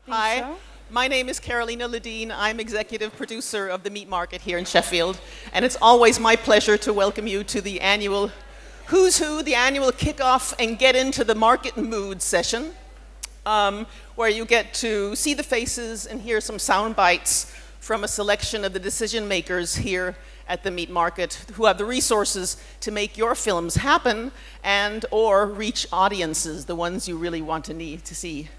Hi, so. my name is Carolina Ledeen. I'm executive producer of the Meat Market here in Sheffield, and it's always my pleasure to welcome you to the annual Who's Who, the annual kickoff and get into the market mood session, where you get to see the faces and hear some sound bites from a selection of the decision makers here at the Meat Market who have the resources to make your films happen and or reach audiences, the ones you really want to need to see.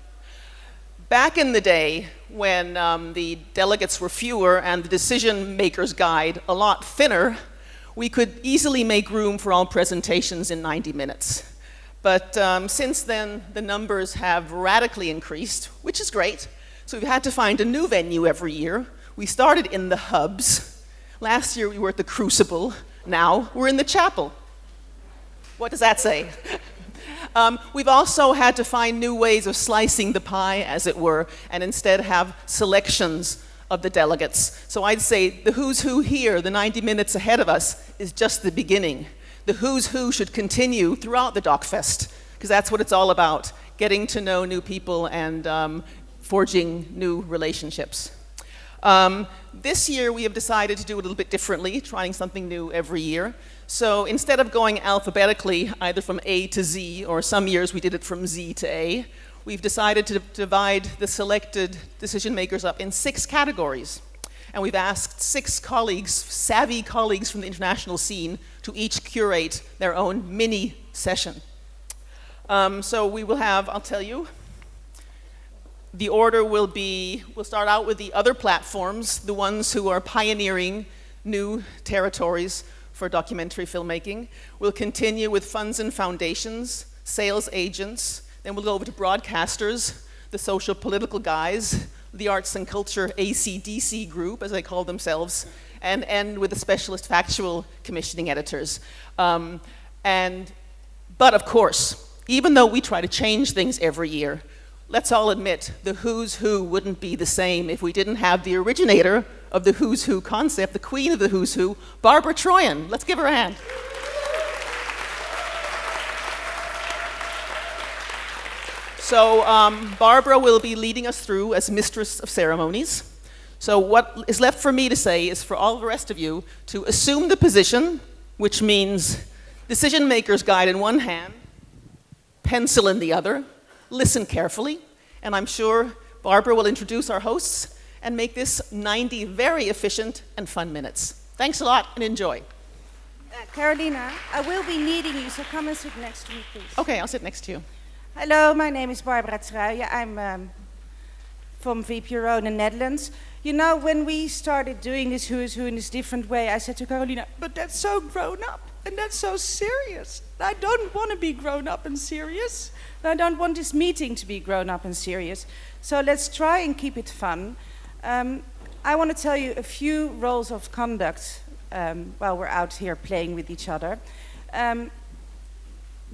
Back in the day, when the delegates were fewer and the decision makers guide a lot thinner, we could easily make room for all presentations in 90 minutes. But since then, the numbers have radically increased, which is great. So we've had to find a new venue every year. We started in the hubs. Last year we were at the Crucible. Now we're in the chapel. What does that say? We've also had to find new ways of slicing the pie, as it were, and instead have selections of the delegates. So I'd say the who's who here, the 90 minutes ahead of us, is just the beginning. The who's who should continue throughout the DocFest, because that's what it's all about, getting to know new people and forging new relationships. This year we have decided to do it a little bit differently, trying something new every year. So instead of going alphabetically, either from A to Z, or some years we did it from Z to A, we've decided to divide the selected decision makers up in 6 categories. And we've asked 6 colleagues, savvy colleagues from the international scene, to each curate their own mini session. So we will have, I'll tell you, the order will be, we'll start out with the other platforms, the ones who are pioneering new territories for documentary filmmaking. We'll continue with funds and foundations, sales agents, then we'll go over to broadcasters, the social political guys, the arts and culture AC/DC group, as they call themselves, and end with the specialist factual commissioning editors. But of course, even though we try to change things every year, let's all admit the who's who wouldn't be the same if we didn't have the originator of the who's who concept, the queen of the who's who, Barbara Troyan. Let's give her a hand. So Barbara will be leading us through as mistress of ceremonies. So what is left for me to say is for all the rest of you to assume the position, which means decision maker's guide in one hand, pencil in the other, listen carefully, and I'm sure Barbara will introduce our hosts and make this 90 very efficient and fun minutes. Thanks a lot and enjoy. Carolina, I will be needing you, so come and sit next to me, please. Okay, I'll sit next to you. Hello, my name is Barbara Truijen. I'm from VPRO in the Netherlands. You know, when we started doing this Who's Who in this different way, I said to Carolina, but that's so grown up and that's so serious. I don't want to be grown up and serious. I don't want this meeting to be grown up and serious. So let's try and keep it fun. I want to tell you a few rules of conduct while we're out here playing with each other.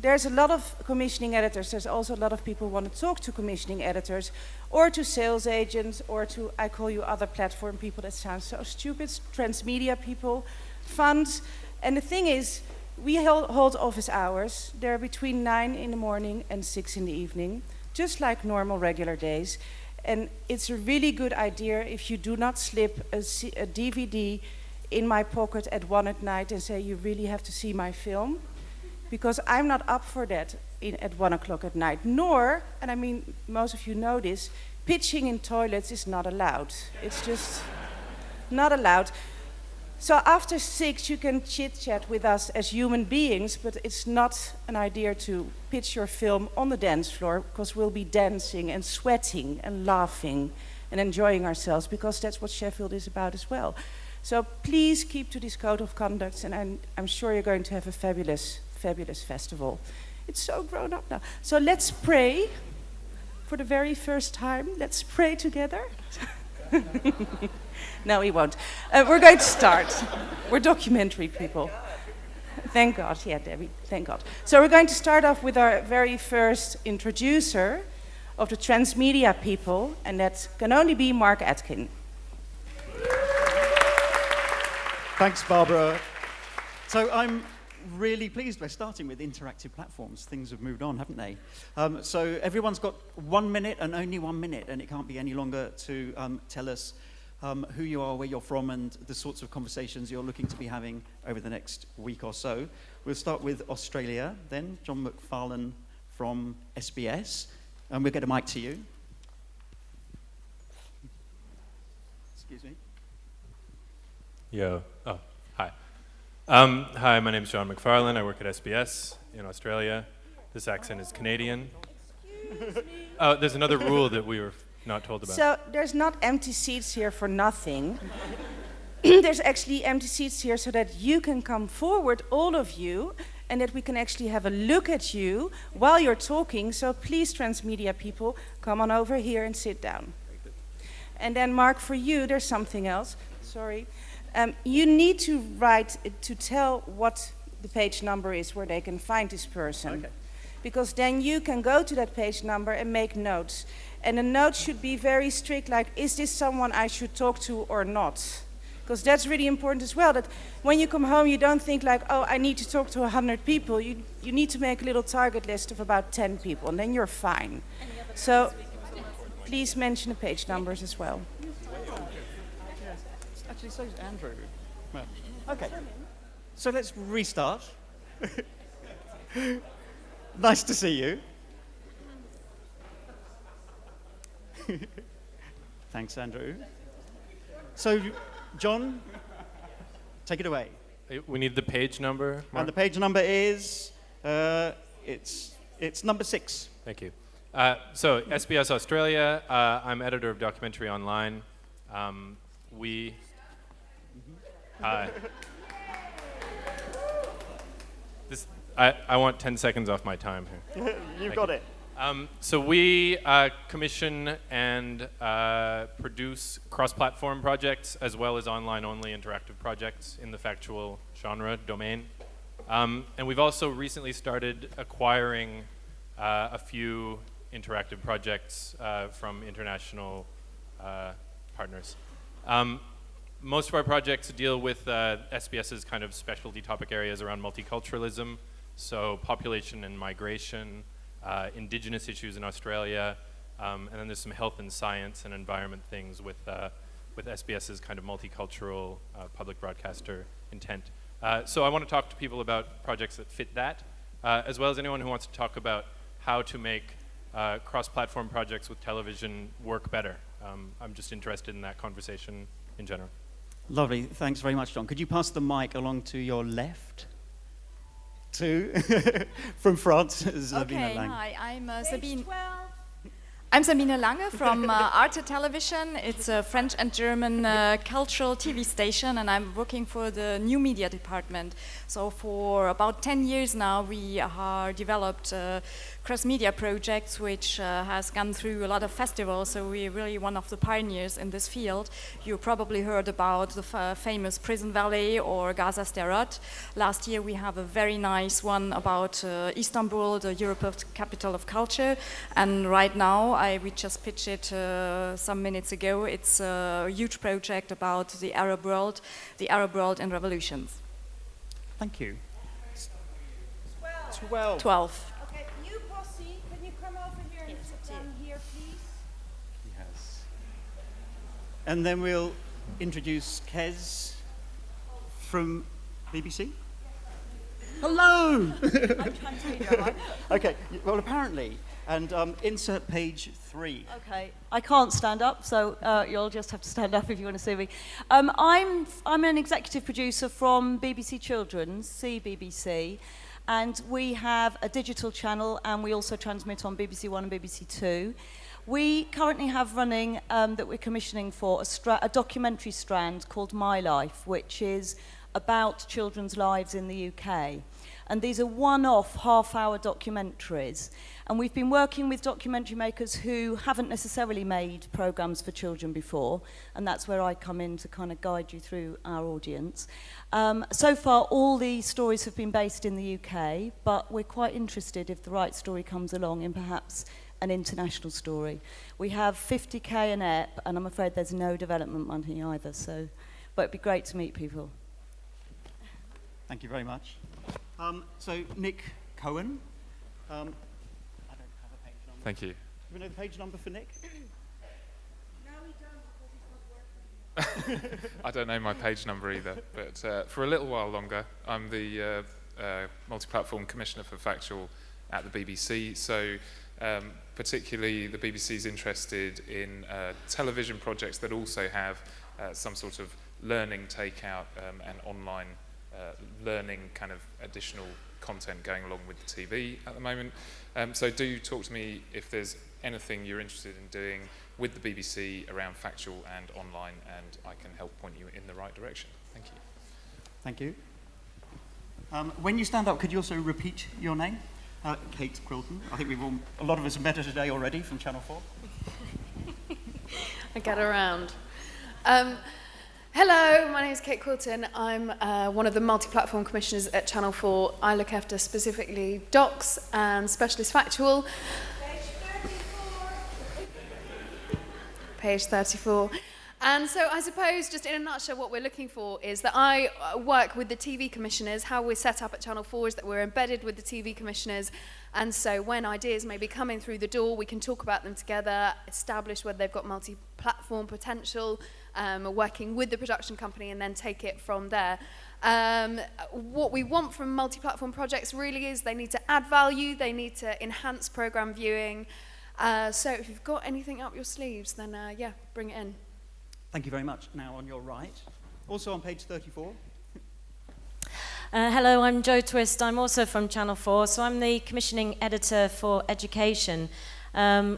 There's a lot of commissioning editors. There's also a lot of people who want to talk to commissioning editors or to sales agents or to, I call you other platform people, that sounds so stupid, transmedia people, funds. And the thing is, we hold office hours. They're between 9 in the morning and 6 in the evening, just like normal regular days. And it's a really good idea if you do not slip a DVD in my pocket at 1 at night and say, you really have to see my film. Because I'm not up for that at 1 o'clock at night. Nor, and I mean, most of you know this, pitching in toilets is not allowed. It's just not allowed. So after 6, you can chit-chat with us as human beings, but it's not an idea to pitch your film on the dance floor, because we'll be dancing and sweating and laughing and enjoying ourselves, because that's what Sheffield is about as well. So please keep to this code of conduct, and I'm sure you're going to have a fabulous festival. It's so grown up now. So let's pray for the very first time. Let's pray together. No, we won't. We're going to start. We're documentary people. Thank God. Yeah, Debbie, thank God. So we're going to start off with our very first introducer of the transmedia people, and that can only be Mark Atkin. Thanks, Barbara. So I'm really pleased we're starting with interactive platforms. Things have moved on, haven't they? So everyone's got 1 minute and only 1 minute, and it can't be any longer to tell us who you are, where you're from, and the sorts of conversations you're looking to be having over the next week or so. We'll start with Australia, then John McFarlane from SBS, and we'll get a mic to you. Excuse me. Yo. Oh, hi. Hi, my name's John McFarlane. I work at SBS in Australia. This accent is Canadian. Excuse me. Oh, there's another rule that we were not told about. So there's not empty seats here for nothing. There's actually empty seats here so that you can come forward, all of you, and that we can actually have a look at you while you're talking. So please, transmedia people, come on over here and sit down. And then, Mark, for you, there's something else. Sorry. You need to write, to tell what the page number is where they can find this person. Okay. Because then you can go to that page number and make notes. And the notes should be very strict, like, is this someone I should talk to or not? Because that's really important as well, that when you come home, you don't think like, oh, I need to talk to 100 people. You need to make a little target list of about 10 people, and then you're fine. So please mention the page numbers as well. Actually, so is Andrew. Well, okay, so let's restart. Nice to see you. Thanks, Andrew. So, John, take it away. We need the page number, Mark? And the page number is, it's number 6. Thank you. So, SBS Australia, I'm editor of Documentary Online. I want 10 seconds off my time here. You've got it. So we commission and produce cross-platform projects as well as online-only interactive projects in the factual genre domain. And we've also recently started acquiring a few interactive projects from international partners. Most of our projects deal with SBS's kind of specialty topic areas around multiculturalism, so population and migration, indigenous issues in Australia, and then there's some health and science and environment things with SBS's kind of multicultural public broadcaster intent. So I want to talk to people about projects that fit that, as well as anyone who wants to talk about how to make cross-platform projects with television work better. I'm just interested in that conversation in general. Lovely, thanks very much, John. Could you pass the mic along to your left? From France, Sabine Okay, Lange. hi, I'm Sabine Lange from Arte Television. It's a French and German cultural TV station, and I'm working for the new media department. So for about 10 years now, we have developed cross-media projects, which has gone through a lot of festivals, so we're really one of the pioneers in this field. You probably heard about the famous Prison Valley or Gaza Sderot. Last year we have a very nice one about Istanbul, the European capital of culture, and right now we just pitched it some minutes ago. It's a huge project about the Arab world in revolutions. Thank you. 12. 12. Okay, you posse, can you come over here and sit down here, please? Yes. And then we'll introduce Kez from BBC. Hello! Okay, well, apparently, and insert page 3. Okay, I can't stand up, so you'll just have to stand up if you want to see me. I'm an executive producer from BBC Children's, CBBC, and we have a digital channel, and we also transmit on BBC One and BBC Two. We currently have running that we're commissioning for a documentary strand called My Life, which is about children's lives in the UK. And these are one-off half-hour documentaries. And we've been working with documentary makers who haven't necessarily made programmes for children before, and that's where I come in to kind of guide you through our audience. So far, all the stories have been based in the UK, but we're quite interested if the right story comes along in perhaps an international story. We have 50k an ep, and I'm afraid there's no development money either, so, but it'd be great to meet people. Thank you very much. So Nick Cohen. I don't have a page number. Thank you. Do we know the page number for Nick? I don't know my page number either, but for a little while longer, I'm the multi-platform commissioner for factual at the BBC. So particularly the BBC is interested in television projects that also have some sort of learning takeout and online learning kind of additional content going along with the TV at the moment. So do talk to me if there's anything you're interested in doing with the BBC around factual and online, and I can help point you in the right direction. Thank you. Thank you. When you stand up, could you also repeat your name? Kate Quilton. I think a lot of us have met her today already from Channel 4. I get around. Hello, my name is Kate Quilton. I'm one of the multi-platform commissioners at Channel 4. I look after specifically docs and specialist factual. Page 34. And so I suppose, just in a nutshell, what we're looking for is that I work with the TV commissioners. How we're set up at Channel 4 is that we're embedded with the TV commissioners. And so when ideas may be coming through the door, we can talk about them together, establish whether they've got multi-platform potential, working with the production company, and then take it from there. What we want from multi-platform projects really is they need to add value, they need to enhance program viewing. So if you've got anything up your sleeves, then yeah, bring it in. Thank you very much. Now on your right, also on page 34. Hello, I'm Jo Twist. I'm also from Channel 4, so I'm the commissioning editor for education.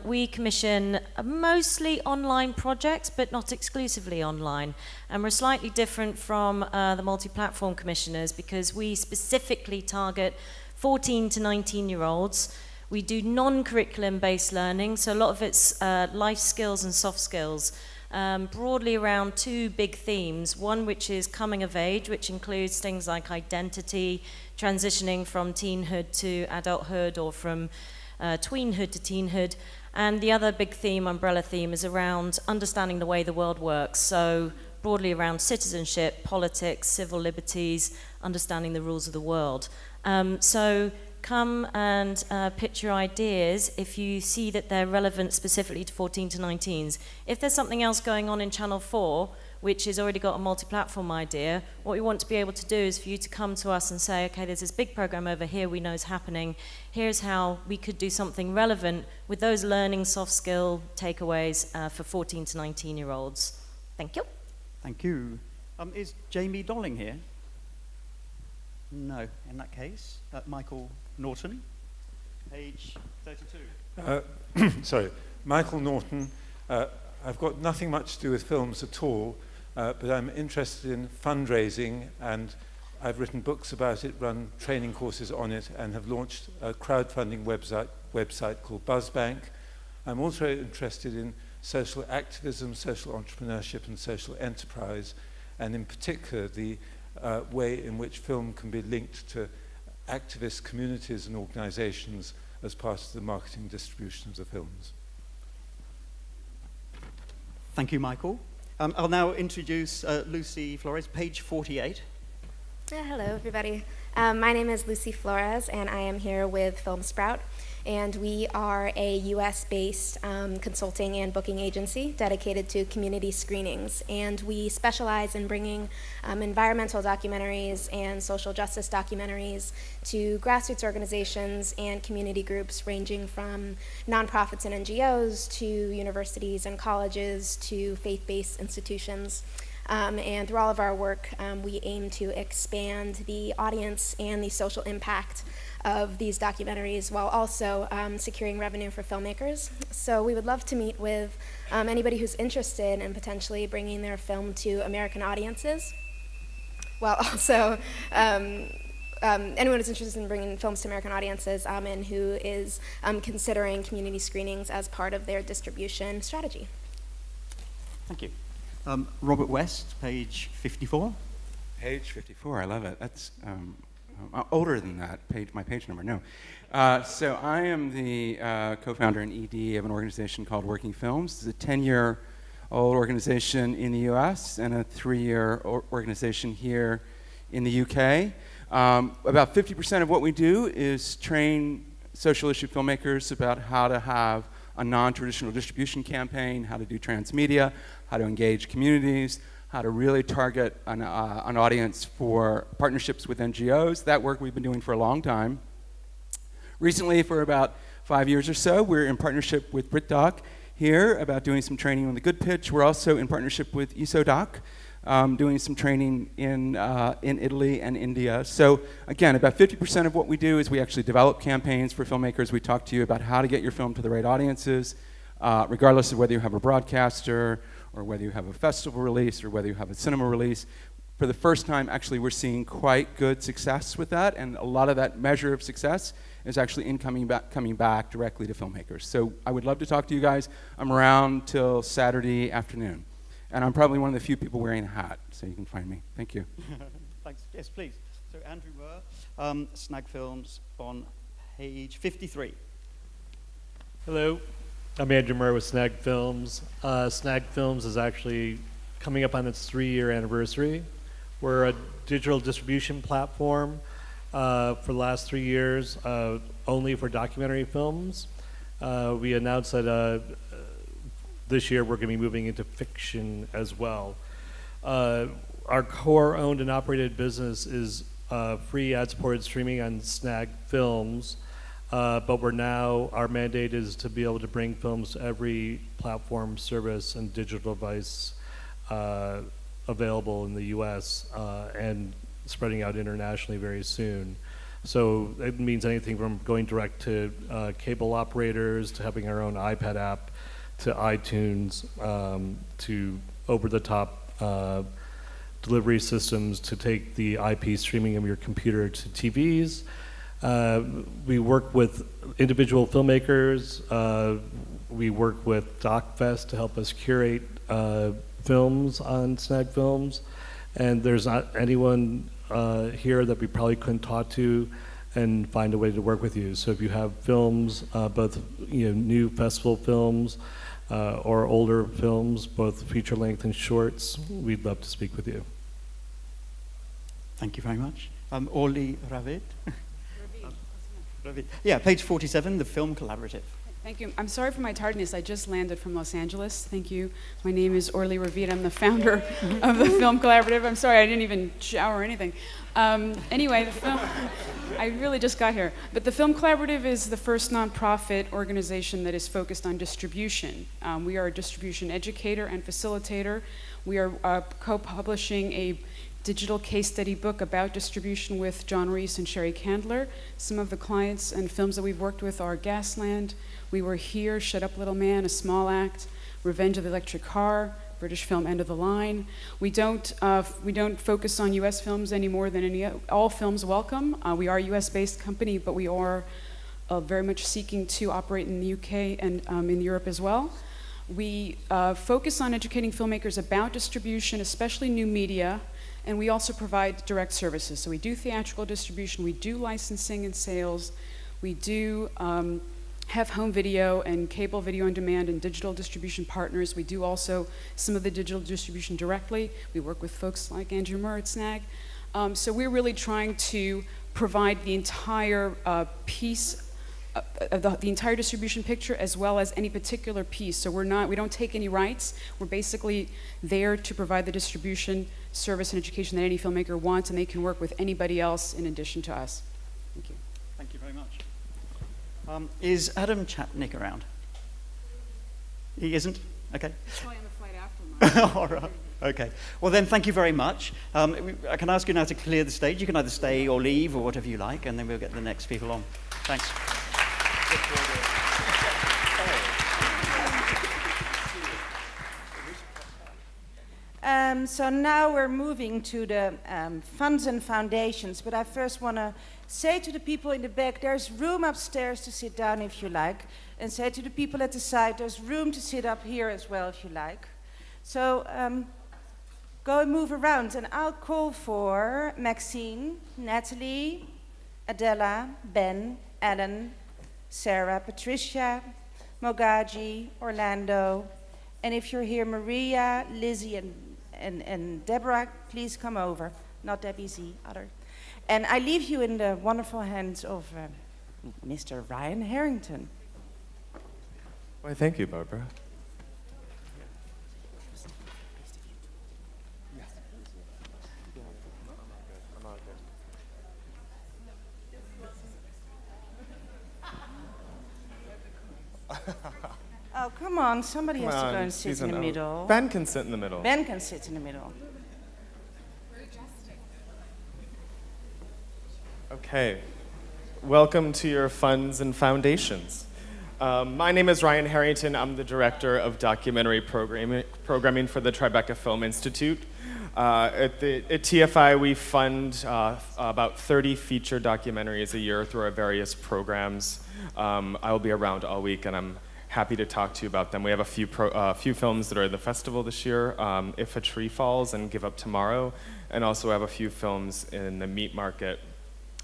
We commission mostly online projects, but not exclusively online. And we're slightly different from the multi-platform commissioners because we specifically target 14 to 19-year-olds. We do non-curriculum-based learning, so a lot of it's life skills and soft skills. Broadly around two big themes, one which is coming of age, which includes things like identity, transitioning from teenhood to adulthood or from tweenhood to teenhood, and the other big theme, umbrella theme, is around understanding the way the world works, so broadly around citizenship, politics, civil liberties, understanding the rules of the world. So come and pitch your ideas if you see that they're relevant specifically to 14 to 19s. If there's something else going on in Channel 4, which has already got a multi-platform idea, what we want to be able to do is for you to come to us and say, okay, there's this big program over here we know is happening. Here's how we could do something relevant with those learning soft skill takeaways for 14 to 19-year-olds. Thank you. Thank you. Is Jamie Dolling here? No, in that case. Michael Norton, page 32. Sorry, Michael Norton. I've got nothing much to do with films at all, but I'm interested in fundraising, and I've written books about it, run training courses on it, and have launched a crowdfunding website called BuzzBank. I'm also interested in social activism, social entrepreneurship, and social enterprise, and in particular the way in which film can be linked to activist communities and organizations as part of the marketing and distribution of the films. Thank you, Michael. I'll now introduce Lucy Flores, page 48. Hello, everybody. My name is Lucy Flores, and I am here with Film Sprout. And we are a US-based consulting and booking agency dedicated to community screenings. And we specialize in bringing environmental documentaries and social justice documentaries to grassroots organizations and community groups ranging from nonprofits and NGOs to universities and colleges to faith-based institutions. And through all of our work, we aim to expand the audience and the social impact of these documentaries while also securing revenue for filmmakers. So we would love to meet with anybody who's interested in potentially bringing their film to American audiences, while also anyone who's interested in bringing films to American audiences and who is considering community screenings as part of their distribution strategy. Thank you. Robert West, page 54. Page 54, I love it. That's older than that, my page number, no. So I am the co-founder and ED of an organization called Working Films. It's a 10-year-old organization in the US and a 3-year organization here in the UK. About 50% of what we do is train social issue filmmakers about how to have a non-traditional distribution campaign, how to do transmedia, how to engage communities, how to really target an audience for partnerships with NGOs. That work we've been doing for a long time. Recently, for about 5 years or so, we're in partnership with BritDoc here about doing some training on the good pitch. We're also in partnership with ESODoc, doing some training in Italy and India. So again, about 50% of what we do is we actually develop campaigns for filmmakers. We talk to you about how to get your film to the right audiences, regardless of whether you have a broadcaster or whether you have a festival release or whether you have a cinema release. For the first time, actually, we're seeing quite good success with that, and a lot of that measure of success is actually coming back directly to filmmakers. So I would love to talk to you guys. I'm around till Saturday afternoon. And I'm probably one of the few people wearing a hat, so you can find me. Thank you. Thanks. Yes, please. So Andrew Wurr, Snag Films on page 53. Hello, I'm Andrew Murr with Snag Films. Snag Films is actually coming up on its 3-year anniversary. We're a digital distribution platform for the last 3 years, only for documentary films. We announced that this year we're going to be moving into fiction as well. Our core owned and operated business is free ad-supported streaming on Snag Films, but our mandate is to be able to bring films to every platform, service, and digital device available in the US and spreading out internationally very soon. So it means anything from going direct to cable operators, to having our own iPad app, to iTunes, to over-the-top delivery systems to take the IP streaming of your computer to TVs. We work with individual filmmakers. We work with DocFest to help us curate films on Snag Films. And there's not anyone here that we probably couldn't talk to and find a way to work with you. So if you have films, both new festival films, or older films, both feature length and shorts, we'd love to speak with you. Thank you very much. Orly Ravid. Ravid. Yeah, page 47, the Film Collaborative. Thank you. I'm sorry for my tardiness. I just landed from Los Angeles. Thank you. My name is Orly Ravid. I'm the founder of the Film Collaborative. I'm sorry, I didn't even shower or anything. Anyway, I really just got here. But the Film Collaborative is the first nonprofit organization that is focused on distribution. We are a distribution educator and facilitator. We are co-publishing a digital case study book about distribution with John Reese and Sherry Candler. Some of the clients and films that we've worked with are Gasland, We Were Here, Shut Up Little Man, A Small Act, Revenge of the Electric Car, British film End of the Line. We don't focus on U.S. films any more than all films welcome. We are a U.S.-based company, but we are very much seeking to operate in the U.K. and in Europe as well. We focus on educating filmmakers about distribution, especially new media, and we also provide direct services. So we do theatrical distribution, we do licensing and sales, we do have home video and cable video on demand and digital distribution partners. We do also some of the digital distribution directly. We work with folks like Andrew Murr at Snag. So we're really trying to provide the entire piece the entire distribution picture as well as any particular piece. So we don't take any rights. We're basically there to provide the distribution, service, and education that any filmmaker wants, and they can work with anybody else in addition to us. Thank you. Thank you very much. Is Adam Chapnick around? He isn't? Okay. He's probably on the flight after mine. All right. Okay. Well then, thank you very much. I can ask you now to clear the stage. You can either stay or leave or whatever you like, and then we'll get the next people on. Thanks. So now we're moving to the funds and foundations, but I first want to say to the people in the back, there's room upstairs to sit down if you like, and say to the people at the side, there's room to sit up here as well if you like. So go and move around, and I'll call for Maxine, Natalie, Adela, Ben, Ellen, Sarah, Patricia, Mogaji, Orlando, and if you're here, Maria, Lizzie, and Deborah, please come over. Not Debbie Z, other. And I leave you in the wonderful hands of Mr. Ryan Harrington. Why, thank you, Barbara. Oh, come on. Somebody has to go and sit in the middle. Ben can sit in the middle. Ben can sit in the middle. Okay. Welcome to your funds and foundations. My name is Ryan Harrington. I'm the director of documentary programming for the Tribeca Film Institute. At TFI, we fund about 30 feature documentaries a year through our various programs. I will be around all week, and I'm happy to talk to you about them. We have a few films that are at the festival this year, If a Tree Falls and Give Up Tomorrow, and also have a few films in the meat market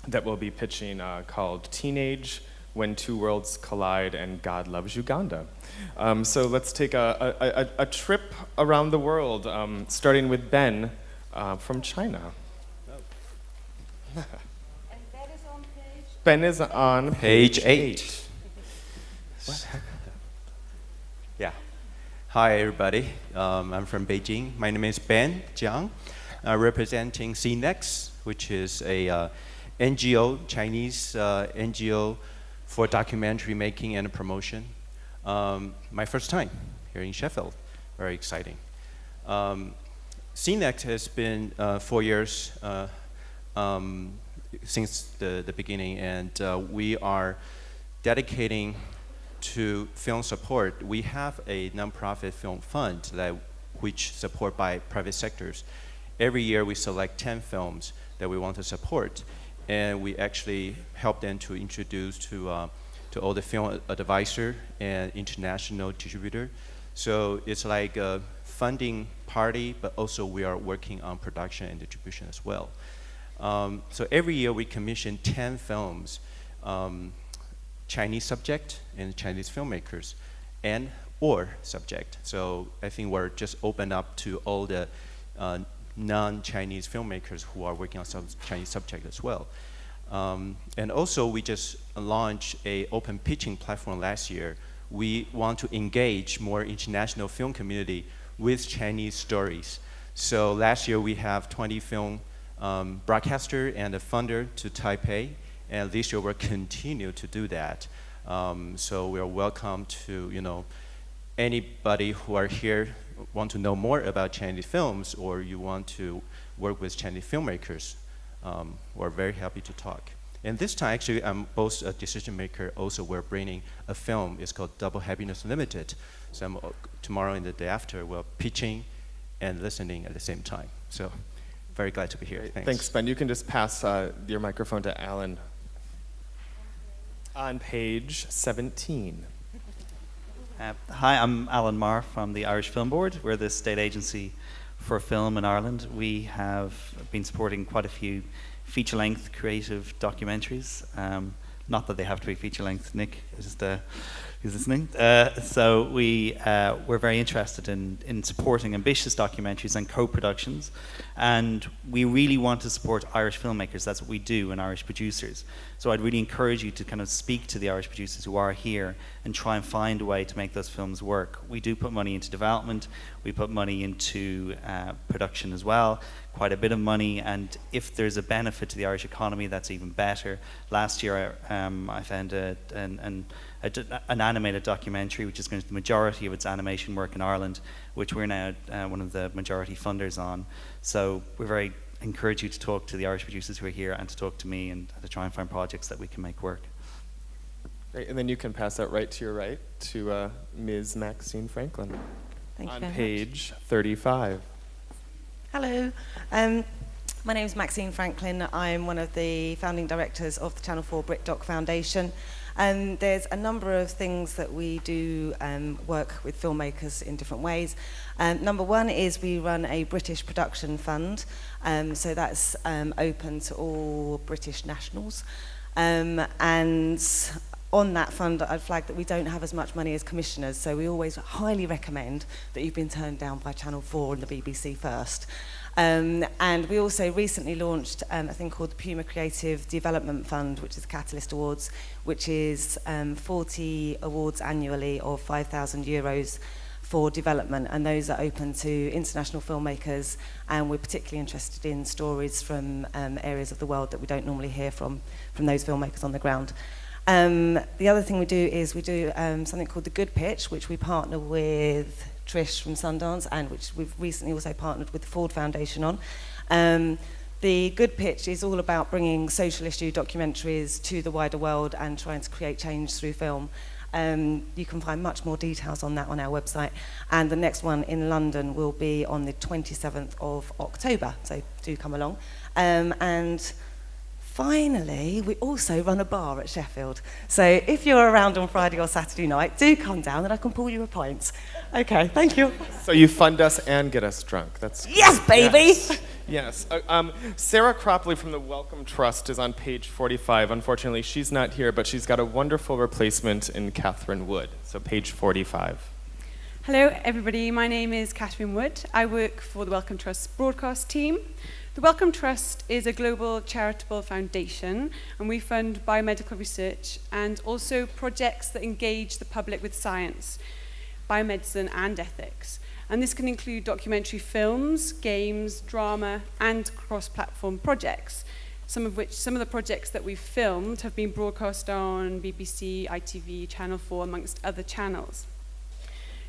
that we'll be pitching called Teenage, When Two Worlds Collide, and God Loves Uganda. So let's take a trip around the world, starting with Ben from China. And Ben is on page? Ben is on page 8. What? Yeah. Hi, everybody. I'm from Beijing. My name is Ben Jeong, representing CNEX, which is a NGO, Chinese NGO for documentary making and promotion. My first time here in Sheffield. Very exciting. CNEX has been 4 years since the beginning, and we are dedicating to film support. We have a nonprofit film fund which support by private sectors. Every year we select 10 films that we want to support, and we actually help them to introduce to all the film advisor and international distributor. So it's like a funding party, but also we are working on production and distribution as well. So every year we commission 10 films, Chinese subject and Chinese filmmakers, and or subject. So I think we're just open up to all the non-Chinese filmmakers who are working on some Chinese subject as well. And also we just launched a open pitching platform last year. We want to engage more international film community with Chinese stories. So last year we have 20 film broadcaster and a funder to Taipei, and this year we'll continue to do that. So we are welcome to, anybody who are here want to know more about Chinese films, or you want to work with Chinese filmmakers, we're very happy to talk. And this time, actually, I'm both a decision maker. Also, we're bringing a film. It's called Double Happiness Limited. So tomorrow and the day after, we're pitching and listening at the same time. So very glad to be here. Thanks. Thanks, Ben. You can just pass your microphone to Alan. On page 17. Hi, I'm Alan Marr from the Irish Film Board. We're the state agency for film in Ireland. We have been supporting quite a few feature-length creative documentaries. Not that they have to be feature-length, Nick is listening. So we're very interested in supporting ambitious documentaries and co-productions. And we really want to support Irish filmmakers. That's what we do, and Irish producers. So I'd really encourage you to kind of speak to the Irish producers who are here and try and find a way to make those films work. We do put money into development. We put money into production as well, quite a bit of money. And if there's a benefit to the Irish economy, that's even better. Last year, I found an animated documentary, which is going to be the majority of its animation work in Ireland, which we're now one of the majority funders on. So we very encourage you to talk to the Irish producers who are here and to talk to me and to try and find projects that we can make work. Great, and then you can pass that right to your right to Ms. Maxine Franklin. Thank you on very page 35. Hello. My name is Maxine Franklin. I'm one of the founding directors of the Channel 4 BritDoc Foundation. There's a number of things that we do work with filmmakers in different ways. Number one is we run a British production fund. So that's open to all British nationals. And on that fund, I'd flag that we don't have as much money as commissioners, so we always highly recommend that you've been turned down by Channel 4 and the BBC first. And we also recently launched a thing called the Puma Creative Development Fund, which is Catalyst Awards, which is 40 awards annually of €5,000 for development, and those are open to international filmmakers, and we're particularly interested in stories from areas of the world that we don't normally hear from those filmmakers on the ground. The other thing we do is we do something called the Good Pitch, which we partner with Trish from Sundance, and which we've recently also partnered with the Ford Foundation on. The Good Pitch is all about bringing social issue documentaries to the wider world and trying to create change through film. You can find much more details on that on our website. And the next one in London will be on the 27th of October, so do come along. And finally, we also run a bar at Sheffield. So if you're around on Friday or Saturday night, do come down and I can pour you a pint. Okay, thank you. So you fund us and get us drunk. That's yes, baby! Yes. Sarah Cropley from the Wellcome Trust is on page 45. Unfortunately, she's not here, but she's got a wonderful replacement in Catherine Wood. So page 45. Hello, everybody. My name is Catherine Wood. I work for the Wellcome Trust broadcast team. The Wellcome Trust is a global charitable foundation, and we fund biomedical research and also projects that engage the public with science, biomedicine, and ethics. And this can include documentary films, games, drama, and cross-platform projects, some of the projects that we've filmed have been broadcast on BBC, ITV, Channel 4, amongst other channels.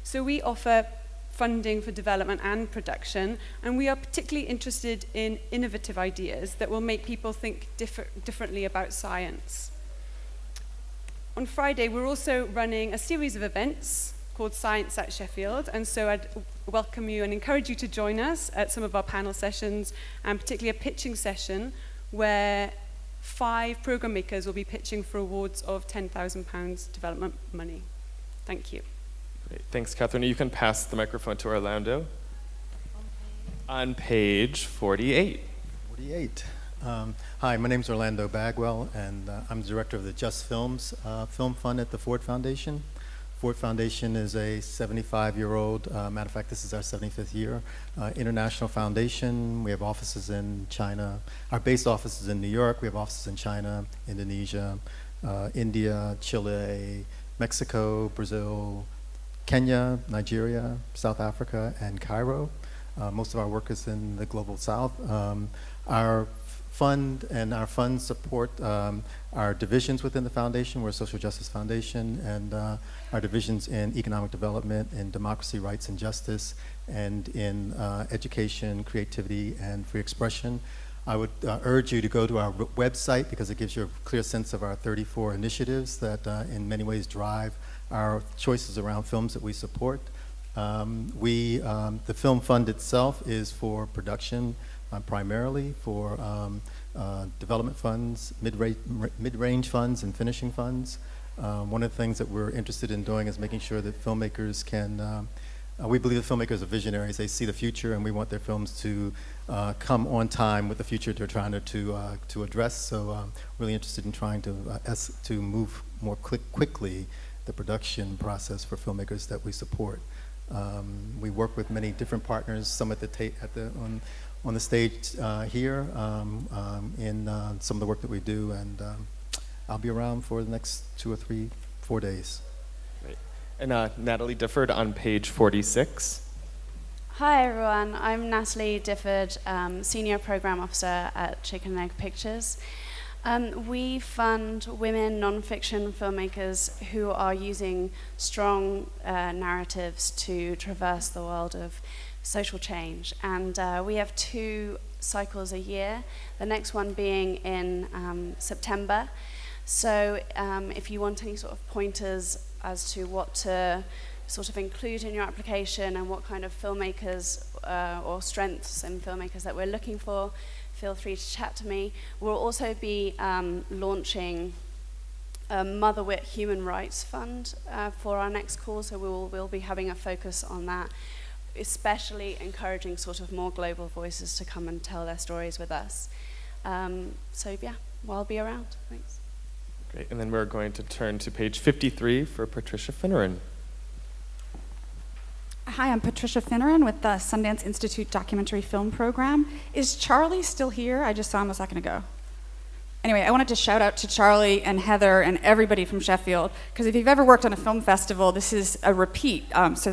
So we offer funding for development and production, and we are particularly interested in innovative ideas that will make people think differently about science. On Friday, we're also running a series of events called Science at Sheffield, and so I'd welcome you and encourage you to join us at some of our panel sessions, and particularly a pitching session where 5 programme makers will be pitching for awards of £10,000 development money. Thank you. Great. Thanks, Catherine. You can pass the microphone to Orlando. On page 48. 48. Hi, my name is Orlando Bagwell, and I'm the director of the Just Films Film Fund at the Ford Foundation. Ford Foundation is a 75-year-old, matter of fact, this is our 75th year, international foundation. We have offices in China. Our base office is in New York. We have offices in China, Indonesia, India, Chile, Mexico, Brazil, Kenya, Nigeria, South Africa, and Cairo. Most of our work is in the global south. Our fund and our funds support our divisions within the foundation. We're a social justice foundation, and our divisions in economic development, in democracy, rights, and justice, and in education, creativity, and free expression. I would urge you to go to our website because it gives you a clear sense of our 34 initiatives that in many ways drive our choices around films that we support. The Film Fund itself is for production primarily, for development funds, mid-range funds, and finishing funds. One of the things that we're interested in doing is making sure that filmmakers can, we believe that filmmakers are visionaries. They see the future, and we want their films to come on time with the future they're trying to address. So really interested in trying to move more quickly the production process for filmmakers that we support. We work with many different partners, some at on the stage here in some of the work that we do, and I'll be around for the next 2 or 3, 4 days. Great. And Natalie Difford on page 46. Hi everyone, I'm Natalie Difford, Senior Programme Officer at Chicken and Egg Pictures. We fund women non-fiction filmmakers who are using strong narratives to traverse the world of social change. And we have 2 cycles a year, the next one being in September. So if you want any sort of pointers as to what to sort of include in your application and what kind of filmmakers or strengths in filmmakers that we're looking for, feel free to chat to me. We'll also be launching a Motherwit Human Rights Fund for our next call, so we'll be having a focus on that, especially encouraging sort of more global voices to come and tell their stories with us. So yeah, well, I'll be around. Thanks. Great, and then we're going to turn to page 53 for Patricia Finneran. Hi, I'm Patricia Finneran with the Sundance Institute Documentary Film Program. Is Charlie still here? I just saw him a second ago. Anyway, I wanted to shout out to Charlie and Heather and everybody from Sheffield, because if you've ever worked on a film festival, this is a repeat.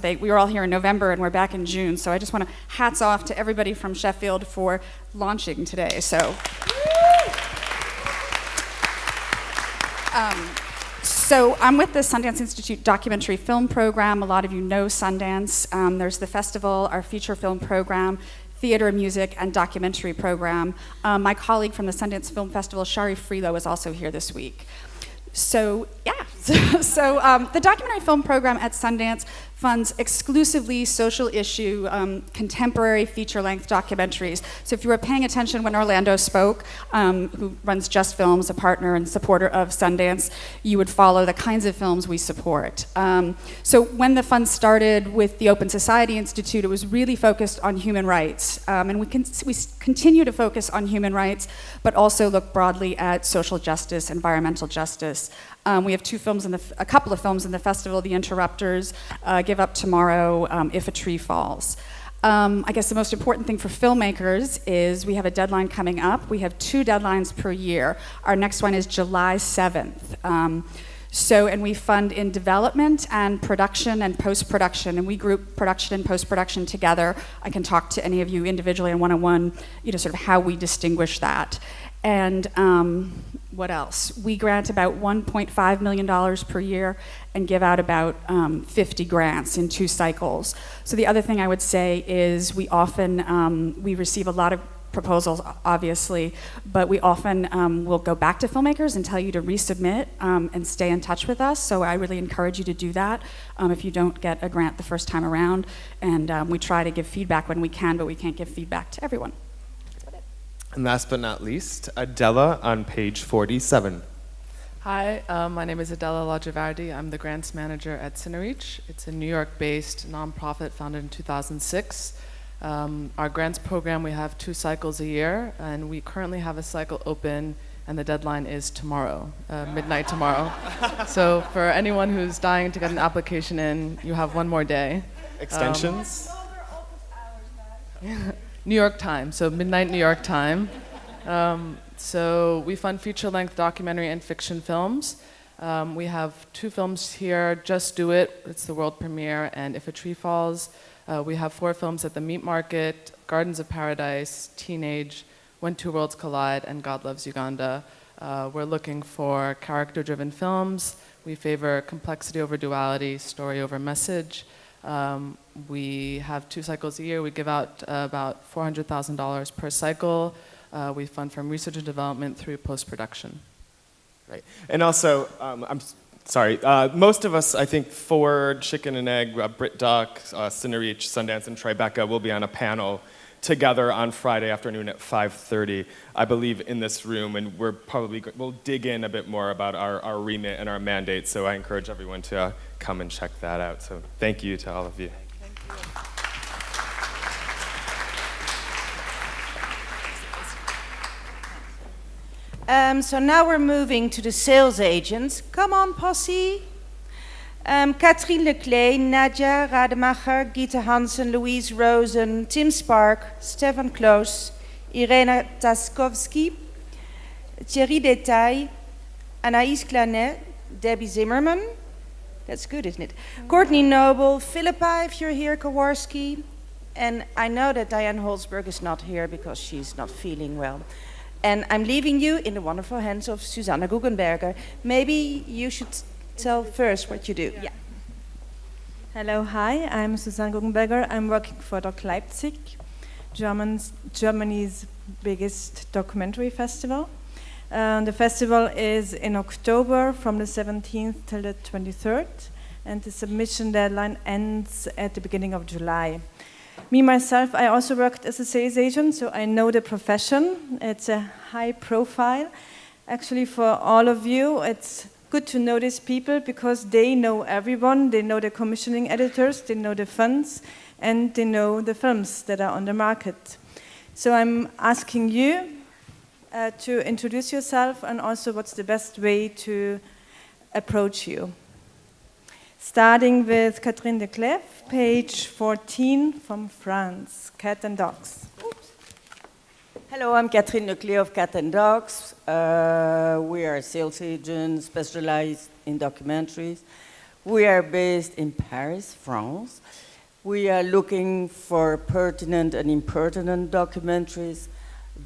We were all here in November and we're back in June, so I just want to hats off to everybody from Sheffield for launching today. So I'm with the Sundance Institute Documentary Film Program. A lot of you know Sundance. There's the festival, our feature film program, theater, music, and documentary program. My colleague from the Sundance Film Festival, Shari Freelo, is also here this week. So the documentary film program at Sundance funds exclusively social issue, contemporary feature-length documentaries. So if you were paying attention when Orlando spoke, who runs Just Films, a partner and supporter of Sundance, you would follow the kinds of films we support. So when the fund started with the Open Society Institute, it was really focused on human rights. And we continue to focus on human rights, but also look broadly at social justice, environmental justice. We have a couple of films in the festival, The Interrupters, Give Up Tomorrow, If a Tree Falls. I guess the most important thing for filmmakers is we have a deadline coming up. We have 2 deadlines per year. Our next one is July 7th. And we fund in development and production and post-production, and we group production and post-production together. I can talk to any of you individually and one-on-one, sort of how we distinguish that. And what else? We grant about $1.5 million per year and give out about 50 grants in 2 cycles. So the other thing I would say is we often, we receive a lot of proposals, obviously, but we often will go back to filmmakers and tell you to resubmit and stay in touch with us. So I really encourage you to do that if you don't get a grant the first time around. And we try to give feedback when we can, but we can't give feedback to everyone. And last but not least, Adela on page 47. Hi, my name is Adela Lajavardi. I'm the grants manager at Cinereach. It's a New York-based nonprofit founded in 2006. Our grants program, we have 2 cycles a year, and we currently have a cycle open, and the deadline is tomorrow, midnight tomorrow. So for anyone who's dying to get an application in, you have 1 more day. Extensions? New York time, so midnight New York time. So we fund feature-length documentary and fiction films. We have 2 films here, Just Do It, it's the world premiere, and If a Tree Falls. We have 4 films at the Meat Market, Gardens of Paradise, Teenage, When Two Worlds Collide, and God Loves Uganda. We're looking for character-driven films. We favor complexity over duality, story over message. We have 2 cycles a year. We give out about $400,000 per cycle. We fund from research and development through post-production. Right. And also, I'm sorry, most of us, I think Ford, Chicken and Egg, BritDoc, Cinereach, Sundance, and Tribeca will be on a panel together on Friday afternoon at 5:30, I believe, in this room, and we'll dig in a bit more about our remit and our mandate, so I encourage everyone to come and check that out. So thank you to all of you. So now we're moving to the sales agents. Come on, posse. Katrien Leclay, Nadia Rademacher, Gita Hansen, Louise Rosen, Tim Spark, Stefan Klaus, Irena Taskovsky, Thierry Detail, Anaïs Clanet, Debbie Zimmerman. That's good, isn't it? Courtney Noble, Philippa, if you're here, Kowarski. And I know that Diane Holzberg is not here because she's not feeling well. And I'm leaving you in the wonderful hands of Susanna Guggenberger. Maybe you should tell first what you do. Yeah. Hello, hi, I'm Susanne Guggenberger. I'm working for Doc Leipzig, Germany's biggest documentary festival. The festival is in October from the 17th till the 23rd, and the submission deadline ends at the beginning of July. Me, myself, I also worked as a sales agent, so I know the profession. It's a high profile. Actually, for all of you, it's good to know these people because they know everyone. They know the commissioning editors, they know the funds, and they know the films that are on the market. So I'm asking you to introduce yourself and also what's the best way to approach you. starting with Catherine de Clef, page 14 from France, Cat and Dogs. Hello, I'm Catherine Leclerc of Cat and Dogs. We are sales agents specialized in documentaries. We are based in Paris, France. We are looking for pertinent and impertinent documentaries,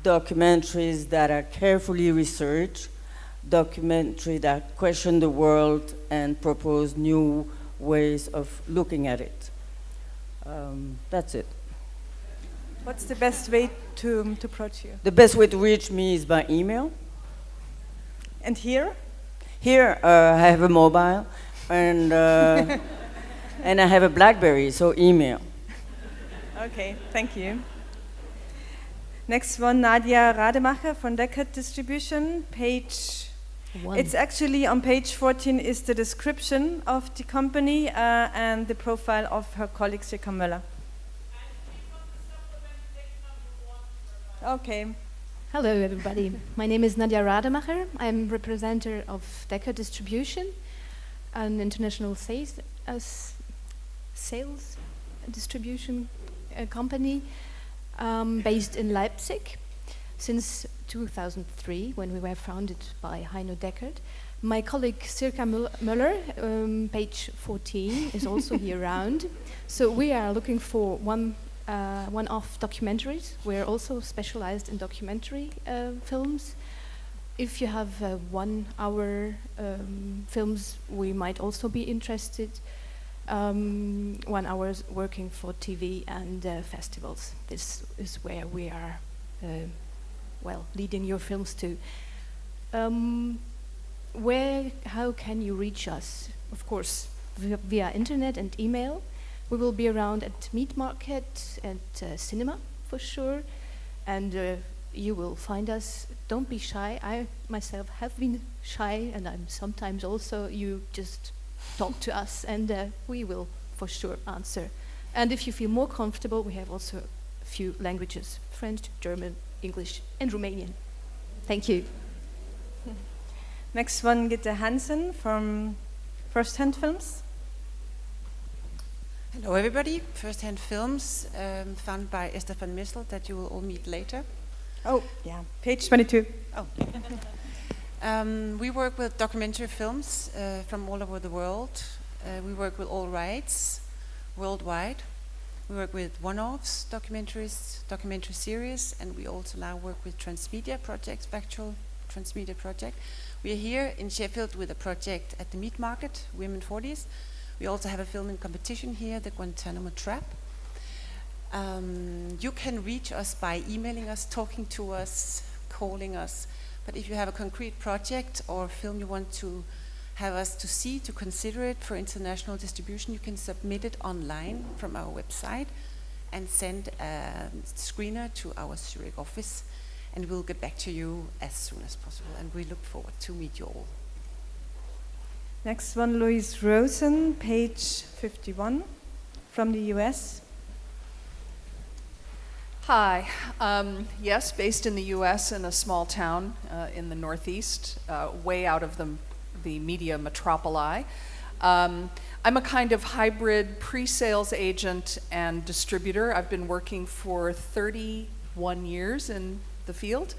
documentaries that are carefully researched, documentaries that question the world and propose new ways of looking at it. That's it. What's the best way to approach you? The best way to reach me is by email. And here? Here, I have a mobile, and and I have a BlackBerry, so email. Okay, thank you. Next one, Nadia Rademacher from Deckard Distribution, page 1. It's actually on page 14 is the description of the company and the profile of her colleague, Schaefer Möller. Okay. Hello, everybody. My name is Nadia Rademacher. I'm representative of Deckard Distribution, an international sales distribution company based in Leipzig since 2003, when we were founded by Heino Deckard. My colleague Sirka Möller, page 14, is also here around. So we are looking for one-off documentaries. We're also specialized in documentary films. If you have 1 hour films, we might also be interested. 1 hour working for TV and festivals. This is where we are, leading your films to. How can you reach us? Of course, via internet and email. We will be around at Meat Market, at cinema for sure, and you will find us. Don't be shy. I myself have been shy, and I'm sometimes also. You just talk to us, and we will for sure answer. And if you feel more comfortable, we have also a few languages: French, German, English, and Romanian. Thank you. Next one, Gitte Hansen from First Hand Films. Hello everybody, First Hand Films, founded by Stefan Klaus, that you will all meet later. Oh, yeah, page 22. Oh. We work with documentary films from all over the world. We work with all rights worldwide. We work with one-offs, documentaries, documentary series, and we also now work with transmedia projects, factual transmedia project. We are here in Sheffield with a project at the Meat Market, Women 40s. We also have a filming competition here, the Guantanamo Trap. You can reach us by emailing us, talking to us, calling us. But if you have a concrete project or film you want to have us to see, to consider it for international distribution, you can submit it online from our website and send a screener to our Zurich office, and we'll get back to you as soon as possible. And we look forward to meet you all. Next one, Louise Rosen, page 51, from the US. Hi. Yes, based in the US in a small town in the Northeast, way out of the media metropoli. I'm a kind of hybrid pre-sales agent and distributor. I've been working for 31 years in the field.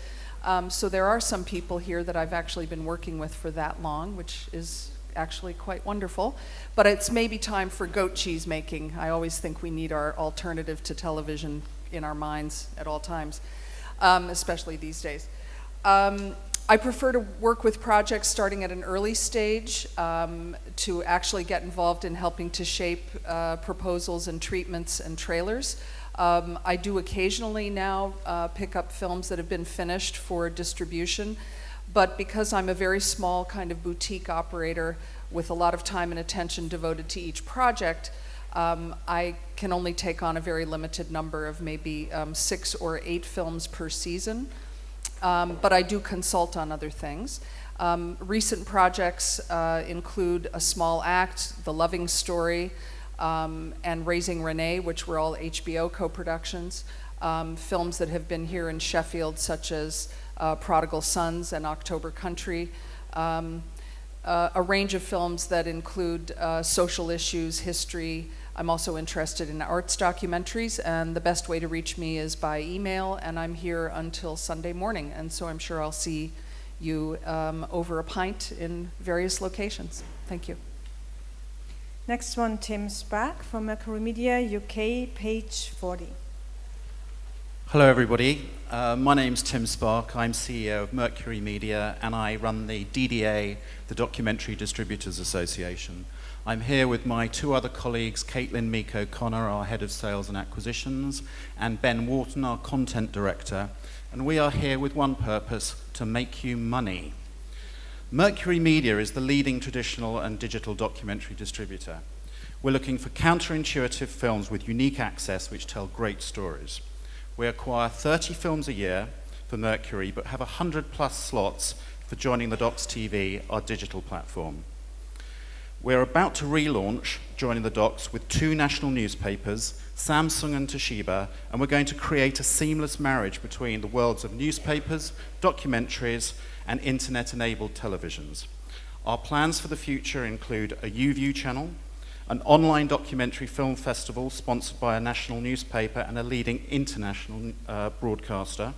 So there are some people here that I've actually been working with for that long, which is actually quite wonderful. But it's maybe time for goat cheese making. I always think we need our alternative to television in our minds at all times, especially these days. I prefer to work with projects starting at an early stage to actually get involved in helping to shape proposals and treatments and trailers. I do occasionally now pick up films that have been finished for distribution, but because I'm a very small kind of boutique operator with a lot of time and attention devoted to each project, I can only take on a very limited number of maybe 6 or 8 films per season, but I do consult on other things. Recent projects include A Small Act, The Loving Story, and Raising Renee, which were all HBO co-productions. Films that have been here in Sheffield, such as Prodigal Sons and October Country. a range of films that include social issues, history. I'm also interested in arts documentaries, and the best way to reach me is by email, and I'm here until Sunday morning, and so I'm sure I'll see you over a pint in various locations. Thank you. Next one, Tim Sprague from Mercury Media, UK, page 40. Hello, everybody. My name's Tim Spark. I'm CEO of Mercury Media, and I run the DDA, the Documentary Distributors Association. I'm here with my two other colleagues, Caitlin Meek O'Connor, our Head of Sales and Acquisitions, and Ben Wharton, our Content Director. And we are here with one purpose, to make you money. Mercury Media is the leading traditional and digital documentary distributor. We're looking for counterintuitive films with unique access which tell great stories. We acquire 30 films a year for Mercury, but have 100+ slots for joining the Docs TV, our digital platform. We're about to relaunch Joining the Docs with 2 national newspapers, Samsung and Toshiba, and we're going to create a seamless marriage between the worlds of newspapers, documentaries, and internet-enabled televisions. Our plans for the future include a YouView channel, an online documentary film festival sponsored by a national newspaper and a leading international broadcaster.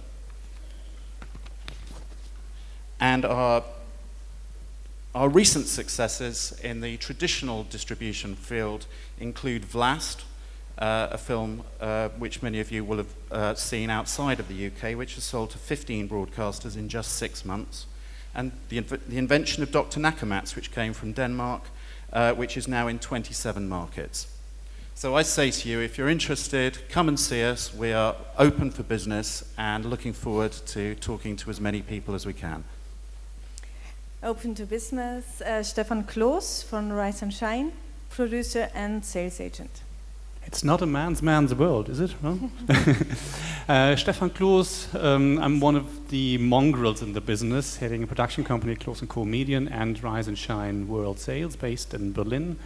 And our recent successes in the traditional distribution field include Vlast, a film which many of you will have seen outside of the UK, which has sold to 15 broadcasters in just 6 months, and the invention of Dr. Nakamats, which came from Denmark, which is now in 27 markets. So I say to you, if you're interested, come and see us. We are open for business and looking forward to talking to as many people as we can. Open to business, Stefan Klaus from Rise and Shine, producer and sales agent. It's not a man's world, is it? No? Stefan Klaus, I'm one of the mongrels in the business, heading a production company, Klaus & Co. Median, and Rise and Shine World Sales, based in Berlin.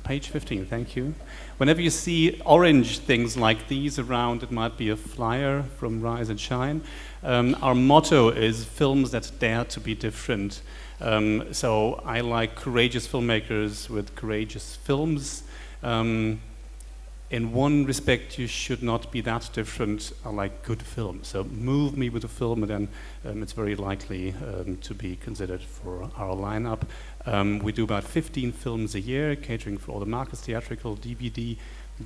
Page 15, thank you. Whenever you see orange things like these around, it might be a flyer from Rise and Shine. Our motto is films that dare to be different. So I like courageous filmmakers with courageous films. In one respect, you should not be that different. I like good films. So move me with a film, and then it's very likely to be considered for our lineup. We do about 15 films a year, catering for all the markets: theatrical, DVD,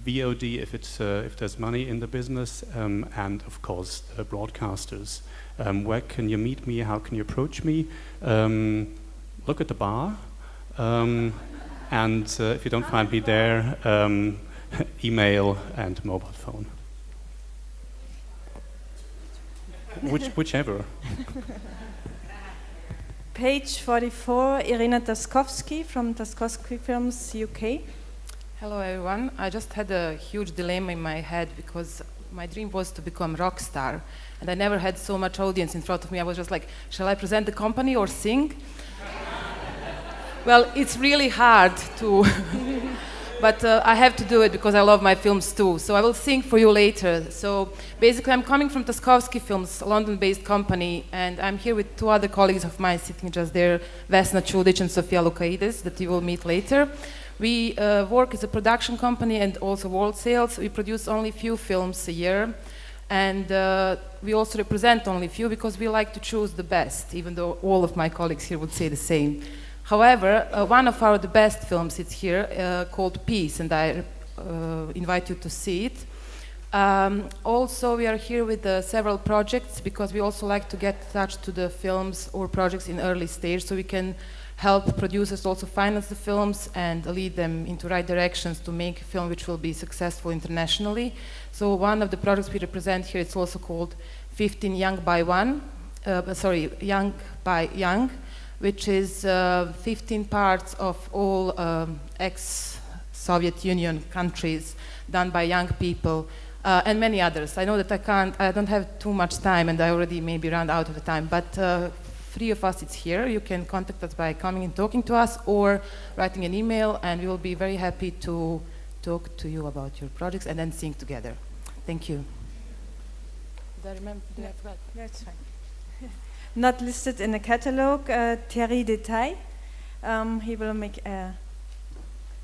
VOD, if there's money in the business, and of course broadcasters. Where can you meet me? How can you approach me? Look at the bar. And if you don't find me there, email and mobile phone. Whichever. Page 44, Irina Taskovsky from Taskovsky Films, UK. Hello everyone. I just had a huge dilemma in my head because my dream was to become rock star, and I never had so much audience in front of me. I was just like, shall I present the company or sing? Well, it's really hard to, but I have to do it because I love my films too. So I will sing for you later. So basically, I'm coming from Taskovsky Films, a London-based company, and I'm here with 2 other colleagues of mine sitting just there, Vesna Čudić and Sofia Lukaides, that you will meet later. We work as a production company and also world sales. We produce only few films a year, and we also represent only few because we like to choose the best, even though all of my colleagues here would say the same. However, one of the best films is here, called Peace, and I invite you to see it. Also, we are here with several projects because we also like to get attached to the films or projects in early stage, so we can help producers also finance the films and lead them into right directions to make a film which will be successful internationally. So one of the projects we represent here is also called 15 Young by Young by Young, which is 15 parts of all ex-Soviet Union countries done by young people, and many others. I know that I don't have too much time, and I already maybe ran out of the time, but 3 of us is here. You can contact us by coming and talking to us or writing an email, and we will be very happy to talk to you about your projects and then sing together. Thank you. Did I remember? Did I forget? That's fine. not listed in the catalog, Thierry Detail. He will make an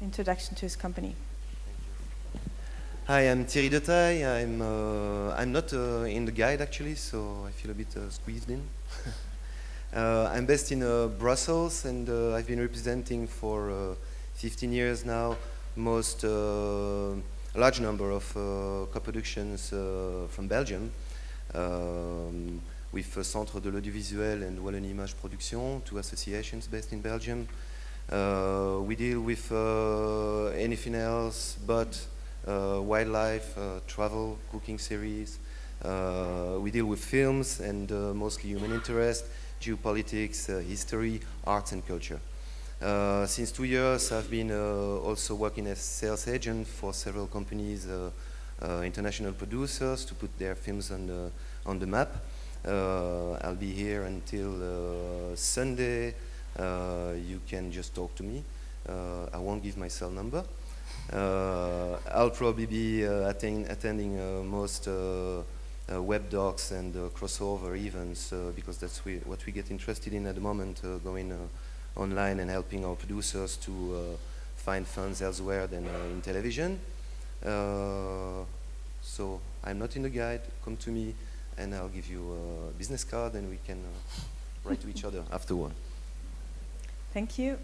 introduction to his company. Hi, I'm Thierry Detail. I'm not in the guide actually, so I feel a bit squeezed in. I'm based in Brussels, and I've been representing for 15 years now a large number of co-productions from Belgium, with Centre de l'Audiovisuel and Wallonie Image Production, two associations based in Belgium. We deal with anything else but wildlife, travel, cooking series. We deal with films and mostly human interest, geopolitics, history, arts and culture. Since 2 years I've been also working as sales agent for several companies, international producers, to put their films on the map. I'll be here until Sunday. You can just talk to me. I won't give my cell number. I'll probably be attending most web docs and crossover events because that's what we get interested in at the moment, going online and helping our producers to find funds elsewhere than in television. So I'm not in the guide. Come to me and I'll give you a business card and we can write to each other afterward. Thank you.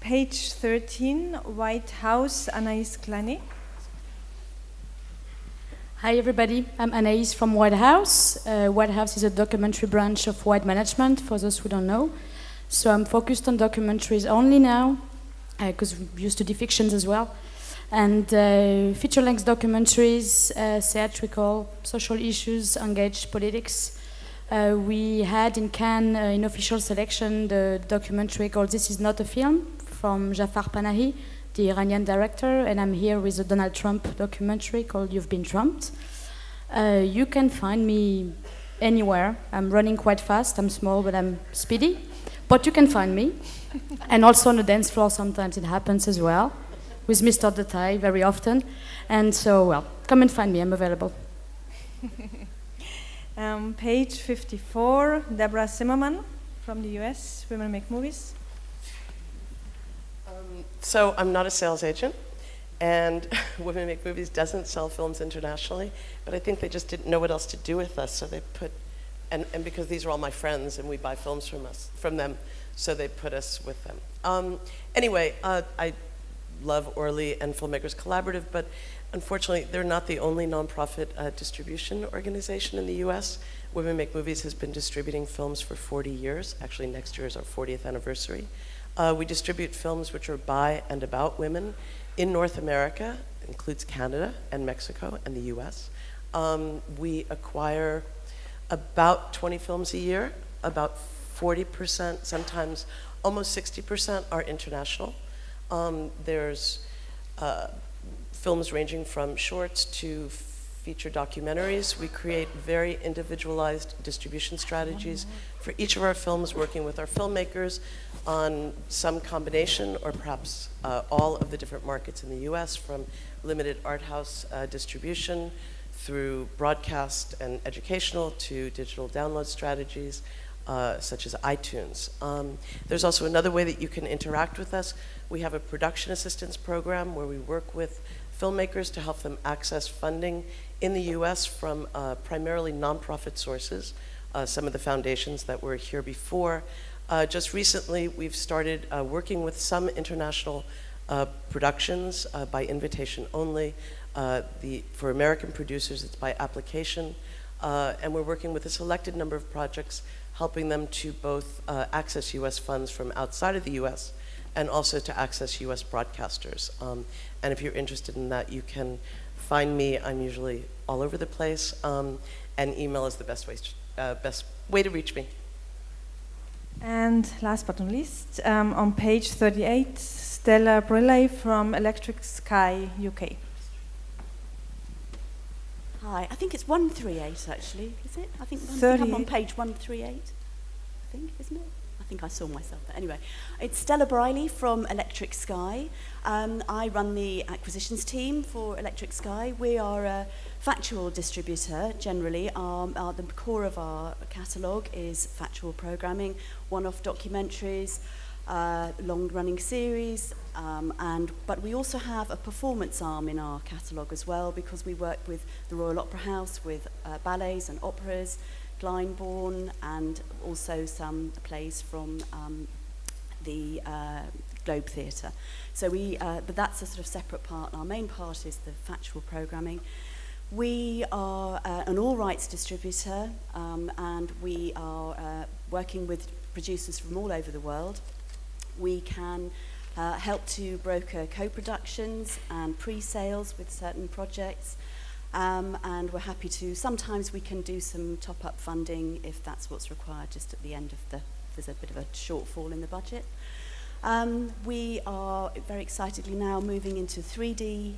Page 13, White House, Anaïs Clanet. Hi everybody, I'm Anaïs from White House. White House is a documentary branch of White Management, for those who don't know. So I'm focused on documentaries only now, because we used to do fictions as well. And feature-length documentaries, theatrical, social issues, engaged politics. We had in Cannes, in official selection, the documentary called This Is Not a Film, from Jafar Panahi, the Iranian director, and I'm here with a Donald Trump documentary called You've Been Trumped. You can find me anywhere. I'm running quite fast, I'm small, but I'm speedy. But you can find me. And also on the dance floor sometimes it happens as well, with Mr. Detail very often. And so, well, come and find me, I'm available. Page 54, Deborah Zimmerman from the US, Women Make Movies. So I'm not a sales agent, and Women Make Movies doesn't sell films internationally, but I think they just didn't know what else to do with us, so they put, and because these are all my friends and we buy films from them, so they put us with them. Anyway, I love Orly and Filmmakers Collaborative, but unfortunately they're not the only nonprofit distribution organization in the US. Women Make Movies has been distributing films for 40 years. Actually, next year is our 40th anniversary. We distribute films which are by and about women in North America, includes Canada and Mexico and the US. We acquire about 20 films a year, about 40%, sometimes almost 60% are international. There's films ranging from shorts to feature documentaries. We create very individualized distribution strategies for each of our films, working with our filmmakers on some combination or perhaps all of the different markets in the US, from limited art house distribution through broadcast and educational to digital download strategies such as iTunes. There's also another way that you can interact with us. We have a production assistance program where we work with filmmakers to help them access funding in the US from primarily nonprofit sources, some of the foundations that were here before. Just recently, we've started working with some international productions by invitation only. For American producers, it's by application. And we're working with a selected number of projects, helping them to both access US funds from outside of the US and also to access US broadcasters. And if you're interested in that, you can find me. I'm usually all over the place, and email is the best way to reach me. And last but not least, on page 38, Stella Brille from Electric Sky, UK. Hi, I think it's 138 actually, is it? I think I'm on page 138, I think, isn't it? I think I saw myself there. Anyway, it's Stella Briley from Electric Sky. I run the acquisitions team for Electric Sky. We are a factual distributor, generally. The core of our catalogue is factual programming, one-off documentaries, long-running series, but we also have a performance arm in our catalogue as well, because we work with the Royal Opera House, with ballets and operas, Glyndebourne, and also some plays from the Globe Theatre. So but that's a sort of separate part. Our main part is the factual programming. We are an all-rights distributor, and we are working with producers from all over the world. We can help to broker co-productions and pre-sales with certain projects, and we're happy to, sometimes we can do some top-up funding if that's what's required just at the end of there's a bit of a shortfall in the budget. We are very excitedly now moving into 3D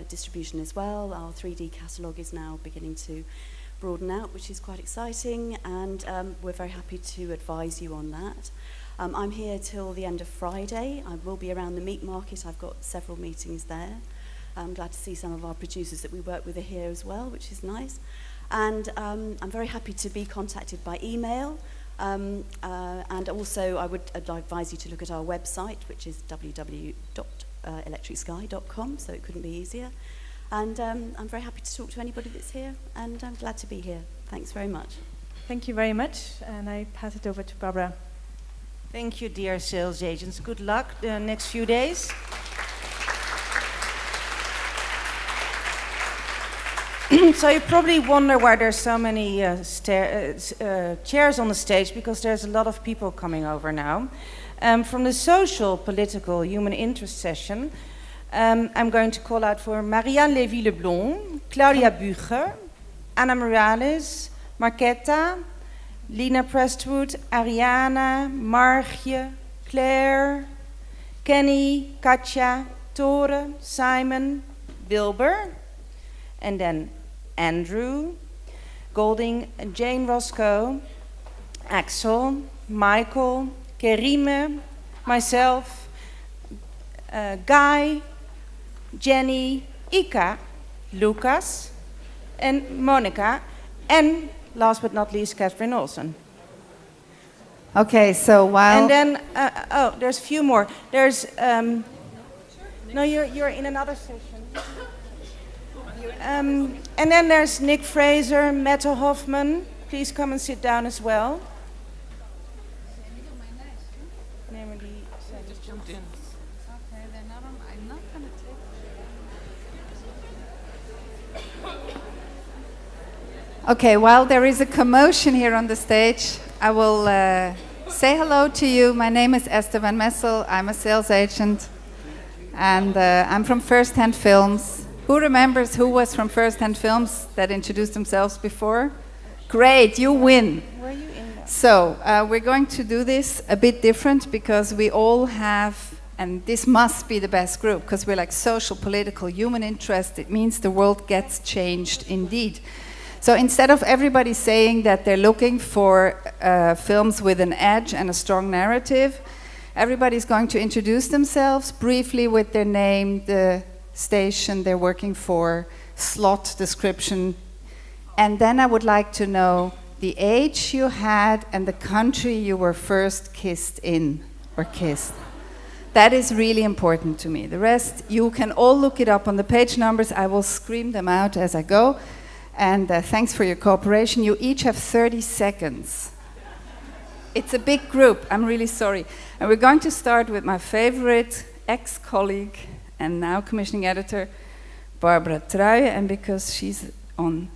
distribution as well. Our 3D catalogue is now beginning to broaden out, which is quite exciting, and we're very happy to advise you on that. I'm here till the end of Friday. I will be around the meat market. I've got several meetings there. I'm glad to see some of our producers that we work with are here as well, which is nice. And I'm very happy to be contacted by email. And also I would advise you to look at our website, which is www.electricsky.com, so it couldn't be easier. And I'm very happy to talk to anybody that's here, and I'm glad to be here. Thanks very much. Thank you very much, and I pass it over to Barbara. Thank you, dear sales agents. Good luck the next few days. So you probably wonder why there's so many chairs on the stage, because there's a lot of people coming over now. From the social, political, human interest session, I'm going to call out for Marianne Lévy-Leblond, Claudia Bucher, Anna Morales, Marquetta, Lina Prestwood, Ariana, Margje, Claire, Kenny, Katja, Tore, Simon, Wilbur, and then Andrew, Golding, Jane Roscoe, Axel, Michael, Kerime, myself, Guy, Jenny, Ika, Lucas, and Monica, and last but not least, Catherine Olsen. Okay, so while... And then, there's a few more. There's, no, you're in another session. And then there's Nick Fraser, Mette Hoffman. Please come and sit down as well. Just jumped in. Okay, I'm not going to take... Okay, while there is a commotion here on the stage, I will say hello to you. My name is Esther Van Messel. I'm a sales agent, and I'm from First Hand Films. Who remembers who was from First Hand Films that introduced themselves before? Great, you win. Were you in there? So we're going to do this a bit different, because we all have, and this must be the best group, because we're like social, political, human interest. It means the world gets changed indeed. So instead of everybody saying that they're looking for films with an edge and a strong narrative, everybody's going to introduce themselves briefly with their name, the station they're working for, slot description, and then I would like to know the age you had and the country you were first kissed in or kissed. That is really important to me. The rest, you can all look it up on the page numbers. I will scream them out as I go, and thanks for your cooperation. You each have 30 seconds. It's a big group, I'm really sorry. And we're going to start with my favorite ex-colleague and now commissioning editor, Barbara Truijen, and because she's on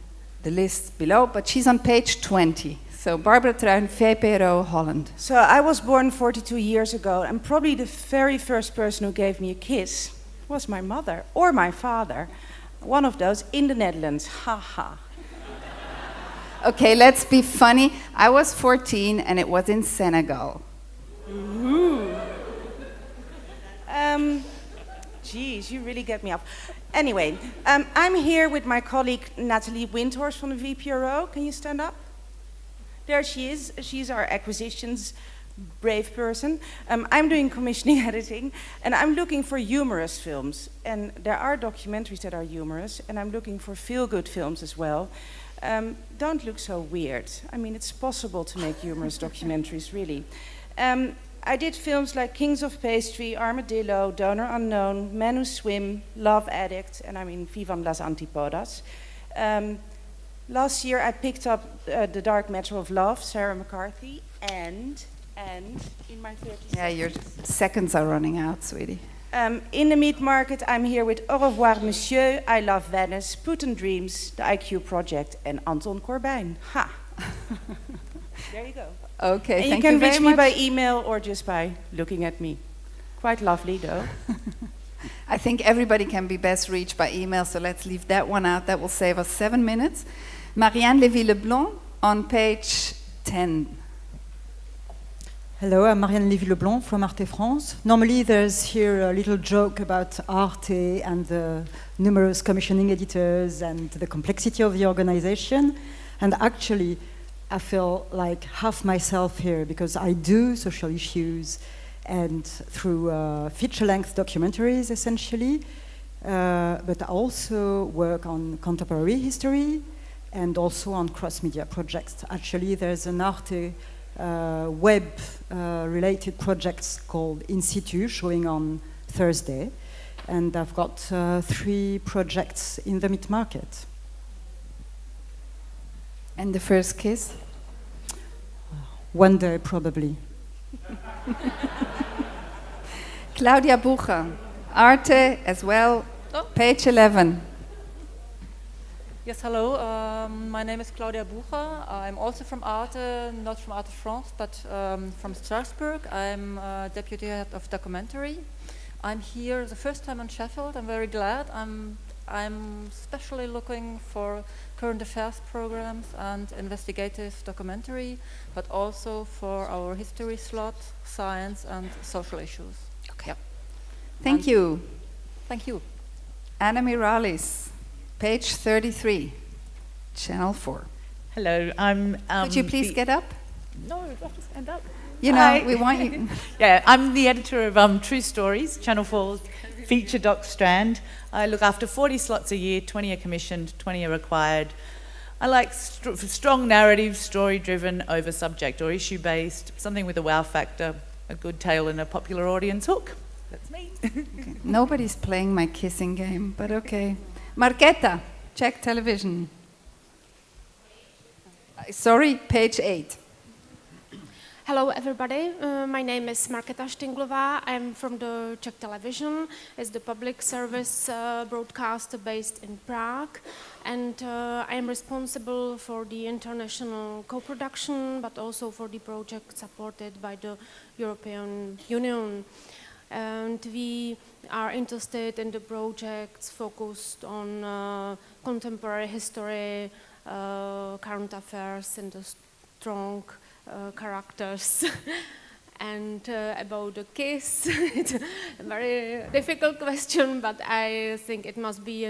the list below, but she's on page 20. So Barbara Truijen, VPRO Holland. So I was born 42 years ago, and probably the very first person who gave me a kiss was my mother or my father. One of those in the Netherlands, haha. Okay, let's be funny. I was 14 and it was in Senegal. Ooh. Geez, you really get me up. Anyway, I'm here with my colleague Natalie Winters from the VPRO. Can you stand up? There she is. She's our acquisitions brave person. I'm doing commissioning editing, and I'm looking for humorous films. And there are documentaries that are humorous, and I'm looking for feel-good films as well. Don't look so weird. I mean, it's possible to make humorous documentaries, really. I did films like Kings of Pastry, Armadillo, Donor Unknown, Men Who Swim, Love Addict, and I mean, Vivan las Antipodas. Last year I picked up The Dark Matter of Love, Sarah McCarthy, and in my 30 seconds. Yeah, your seconds are running out, sweetie. In the meat market, I'm here with Au revoir, Monsieur, I Love Venice, Putin Dreams, The IQ Project, and Anton Corbijn. Ha! There you go. Okay, and thank you you can very reach me much. by email or just by looking at me. Quite lovely, though. I think everybody can be best reached by email, so let's leave that one out. That will save us 7 minutes. Marianne Lévy-Leblanc on page 10. Hello, I'm Marianne Lévy-Leblanc from Arte France. Normally there's here a little joke about Arte and the numerous commissioning editors and the complexity of the organization. And actually, I feel like half myself here because I do social issues and through feature-length documentaries, essentially. But I also work on contemporary history and also on cross-media projects. Actually, there's an Arte web-related project called In Situ, showing on Thursday. And I've got 3 projects in the meat market. And the first kiss? One day, probably. Claudia Bucher, Arte as well, page 11. Yes, hello. My name is Claudia Bucher. I'm also from Arte, not from Arte France, but from Strasbourg. I'm deputy head of documentary. I'm here the first time on Sheffield. I'm very glad. I'm especially looking for current affairs programs and investigative documentary, but also for our history slot, science and social issues. Okay. Thank you. Thank you. Anna Miralis, page 33, Channel 4. Hello, I'm... Could you please get up? No, you have to stand up. You know, we want you... Yeah, I'm the editor of True Stories, Channel 4's feature doc strand. I look after 40 slots a year, 20 are commissioned, 20 are required. I like strong narrative, story-driven over subject or issue-based, something with a wow factor, a good tale and a popular audience hook. That's me. Okay. Nobody's playing my kissing game, but okay. Marketa, Czech television. Sorry, page 8. Hello, everybody. My name is Marketa Štinglová. I'm from the Czech television. It's the public service broadcaster based in Prague. And I'm responsible for the international co-production, but also for the project supported by the European Union. And we are interested in the projects focused on contemporary history, current affairs, and the strong characters. And about the kiss, it's a very difficult question, but I think it must be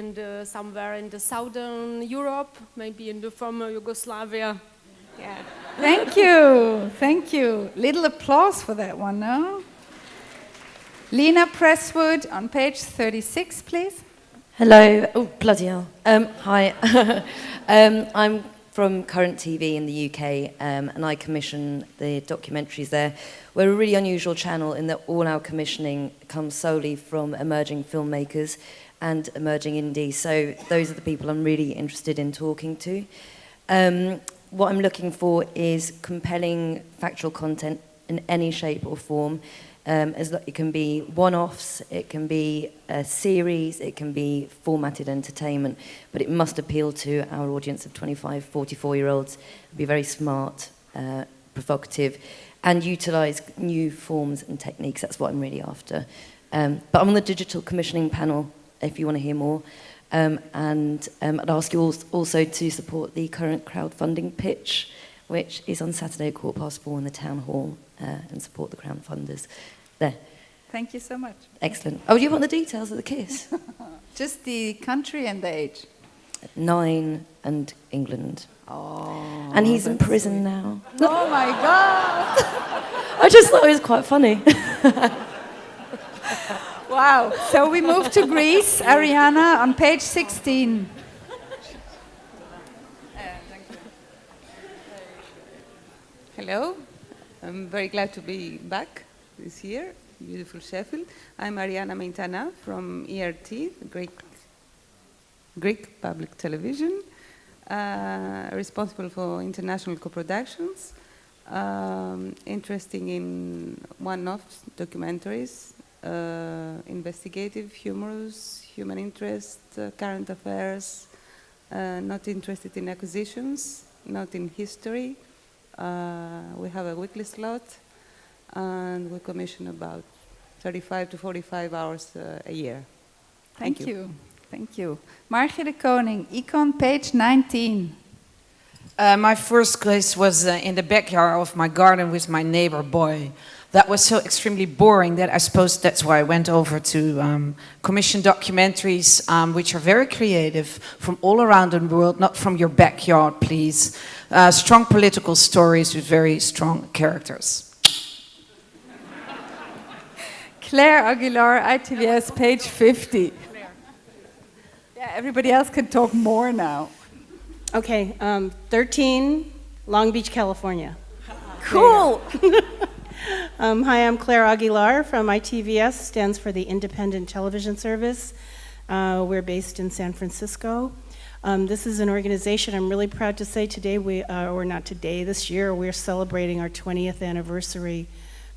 somewhere in the southern Europe, maybe in the former Yugoslavia. Yeah. Thank you, thank you. Little applause for that one, no? Lena Presswood on page 36, please. Hello. Oh, bloody hell. Hi. I'm from Current TV in the UK, and I commission the documentaries there. We're a really unusual channel in that all our commissioning comes solely from emerging filmmakers and emerging indies. So those are the people I'm really interested in talking to. What I'm looking for is compelling factual content in any shape or form. It can be one-offs, it can be a series, it can be formatted entertainment, but it must appeal to our audience of 25, 44-year-olds, be very smart, provocative, and utilise new forms and techniques. That's what I'm really after. But I'm on the digital commissioning panel, if you want to hear more. And I'd ask you also to support the current crowdfunding pitch, which is on Saturday at 4:15 in the town hall, and support the crowdfunders. There. Thank you so much. Excellent. Oh, do you want the details of the kiss? Just the country and the age. 9 and England. Oh. And he's in prison now. Oh my God! I just thought it was quite funny. Wow. So we move to Greece. Ariana on page 16. Hello, I'm very glad to be back this year, beautiful Sheffield. I'm Ariana Meintana from ERT, Greek Public Television, responsible for international co-productions, interested in one-off documentaries, investigative, humorous, human interest, current affairs, not interested in acquisitions, not in history. We have a weekly slot, and we commission about 35 to 45 hours a year. Thank you. Thank you. Margie de Koning, Econ, page 19. My first place was in the backyard of my garden with my neighbor boy. That was so extremely boring that I suppose that's why I went over to commission documentaries, which are very creative from all around the world, not from your backyard, please. Strong political stories with very strong characters. Claire Aguilar, ITVS, page 50. Yeah, everybody else can talk more now. Okay, 13, Long Beach, California. Cool. Hi, I'm Claire Aguilar from ITVS, stands for the Independent Television Service. We're based in San Francisco. This is an organization I'm really proud to say today, or not today, this year, we're celebrating our 20th anniversary,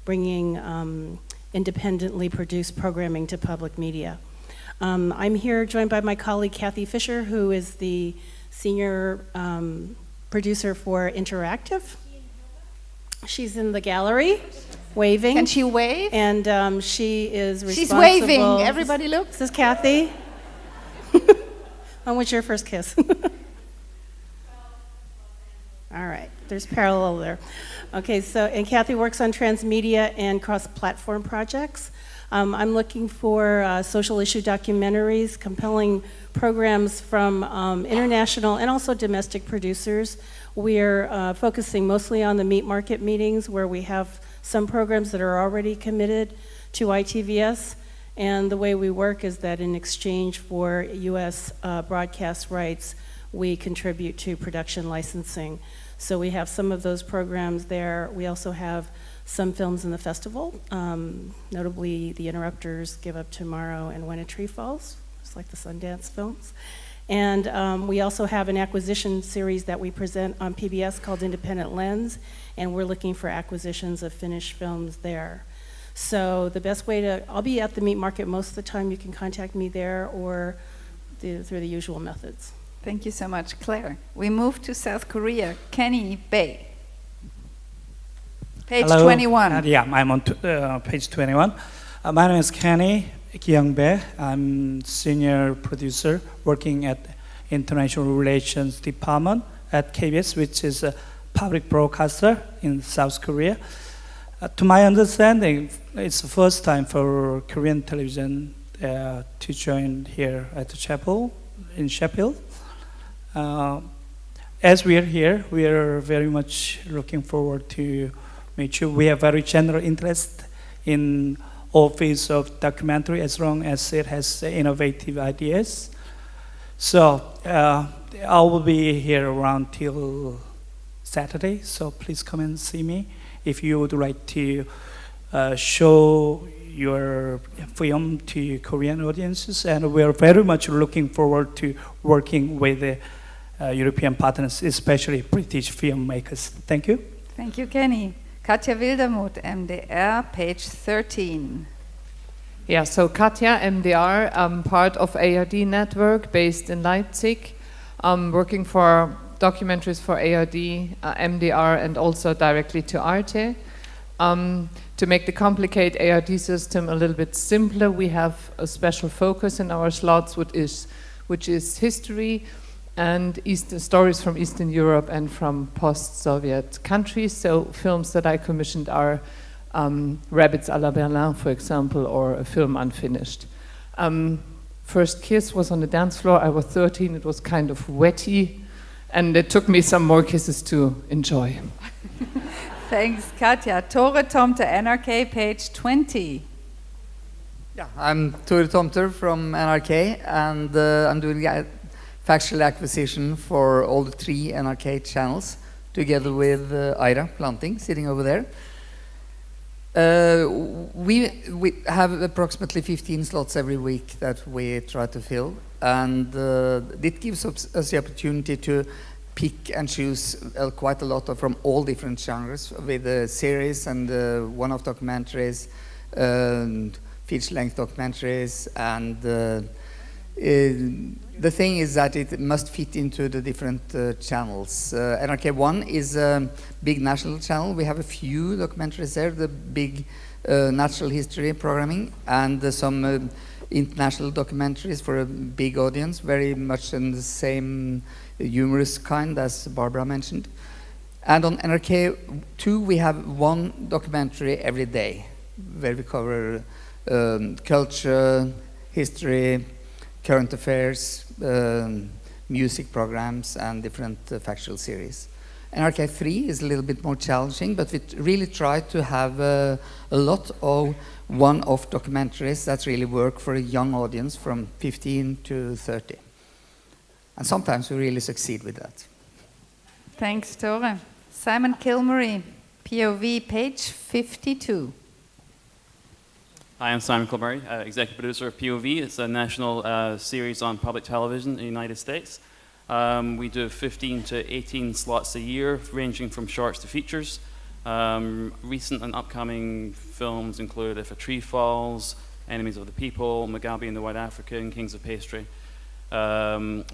bringing independently produced programming to public media. I'm here joined by my colleague Kathy Fisher, who is the senior producer for Interactive. She's in the gallery, waving. Can she wave? And she is responsible. She's waving. Everybody look. This is Kathy. When was your first kiss? All right, there's parallel there. Okay, so, and Kathy works on transmedia and cross-platform projects. I'm looking for social issue documentaries, compelling programs from international and also domestic producers. We're focusing mostly on the meat market meetings where we have some programs that are already committed to ITVS. And the way we work is that in exchange for US broadcast rights, we contribute to production licensing. So we have some of those programs there. We also have some films in the festival, notably The Interrupters, Give Up Tomorrow, and When a Tree Falls. It's like the Sundance films. And we also have an acquisition series that we present on PBS called Independent Lens, and we're looking for acquisitions of finished films there. So the best way to, I'll be at the meat market most of the time. You can contact me there or through the usual methods. Thank you so much, Claire. We move to South Korea. Kenny Bae. Page Hello. 21. Yeah, I'm on page 21. My name is Kenny Jeong Bae. I'm senior producer working at International Relations Department at KBS, which is a public broadcaster in South Korea. To my understanding, it's the first time for Korean television to join here at the chapel in Sheffield. As we are here, we are very much looking forward to meet you. We have very general interest in all fields of documentary as long as it has innovative ideas. So I will be here around till Saturday, so please come and see me if you would like to show your film to Korean audiences, and we are very much looking forward to working with the European partners, especially British filmmakers. Thank you. Thank you, Kenny. Katja Wildermuth, MDR, page 13. Yeah, so Katja, MDR, I'm part of ARD network based in Leipzig, working for documentaries for ARD, MDR, and also directly to Arte. To make the complicated ARD system a little bit simpler, we have a special focus in our slots, which is history and stories from Eastern Europe and from post-Soviet countries. So films that I commissioned are Rabbits à la Berlin, for example, or a film Unfinished. First Kiss was on the dance floor. I was 13. It was kind of wetty, and it took me some more kisses to enjoy. Thanks, Katja. Tore Tomte, NRK, page 20. Yeah, I'm Tore Tomter from NRK, and I'm doing factual acquisition for all the 3 NRK channels, together with Ira Planting, sitting over there. We have approximately 15 slots every week that we try to fill, and it gives us the opportunity to pick and choose quite a lot from all different genres, with series and one-off documentaries, feature-length documentaries, and the thing is that it must fit into the different channels. NRK1 is a big national channel. We have a few documentaries there, the big natural history programming, and some international documentaries for a big audience, very much in the same humorous kind as Barbara mentioned. And on NRK2 we have 1 documentary every day, where we cover culture, history, current affairs, music programs, and different factual series. NRK3 is a little bit more challenging, but we really try to have a lot of one-off documentaries that really work for a young audience from 15 to 30. And sometimes we really succeed with that. Thanks, Tore. Simon Kilmurray, POV, page 52. Hi, I'm Simon Kilmurray, executive producer of POV. It's a national series on public television in the United States. We do 15 to 18 slots a year, ranging from shorts to features. Recent and upcoming films include If a Tree Falls, Enemies of the People, Mugabe and the White African, Kings of Pastry.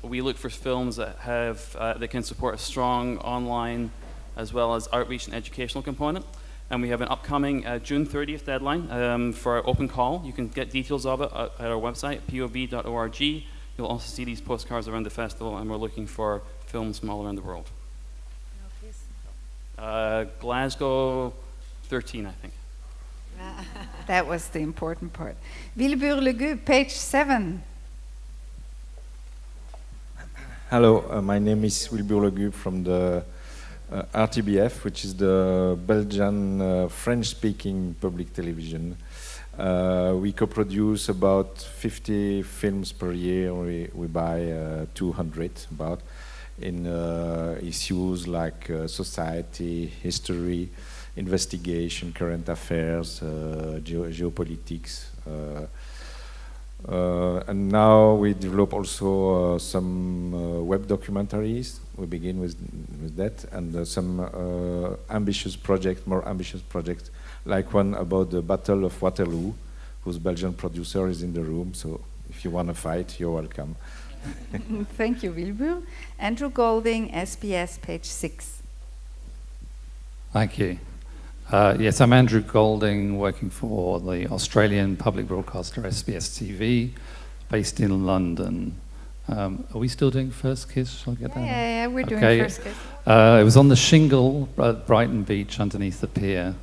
We look for films that that can support a strong online as well as outreach and educational component. And we have an upcoming June 30th deadline for our open call. You can get details of it at our website, pov.org. You'll also see these postcards around the festival, and we're looking for films from all around the world. Glasgow 13, I think. That was the important part. Wilbur Legu, page 7. Hello, my name is Wilbur Legu from the RTBF, which is the Belgian French-speaking public television. We co-produce about 50 films per year. We buy 200 about in issues like society, history, investigation, current affairs, geopolitics. And now we develop also some web documentaries. We begin with that, and some more ambitious projects, like one about the Battle of Waterloo, whose Belgian producer is in the room. So if you want to fight, you're welcome. Thank you, Wilbur. Andrew Golding, SBS, page 6. Thank you. Yes, I'm Andrew Golding, working for the Australian public broadcaster SBS TV, based in London. Are we still doing First Kiss? Shall I get that? Yeah, we're doing First Kiss. It was on the shingle at Brighton Beach underneath the pier,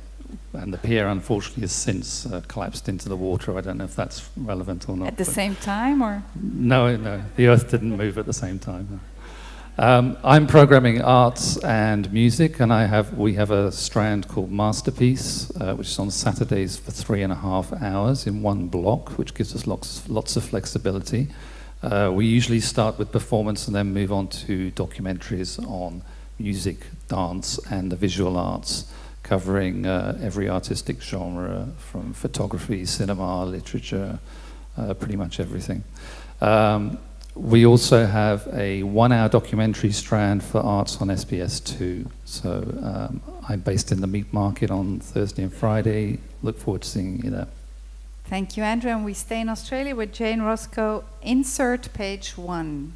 and the pier unfortunately has since collapsed into the water. I don't know if that's relevant or not. At the same time, or? No, the earth didn't move at the same time. I'm programming arts and music, and we have a strand called Masterpiece, which is on Saturdays for 3.5 hours in one block, which gives us lots of flexibility. We usually start with performance and then move on to documentaries on music, dance, and the visual arts, covering every artistic genre, from photography, cinema, literature, pretty much everything. We also have a 1-hour documentary strand for arts on SBS2. So I'm based in the Meat Market on Thursday and Friday. Look forward to seeing you there. Thank you, Andrew. And we stay in Australia with Jane Roscoe. Insert page 1.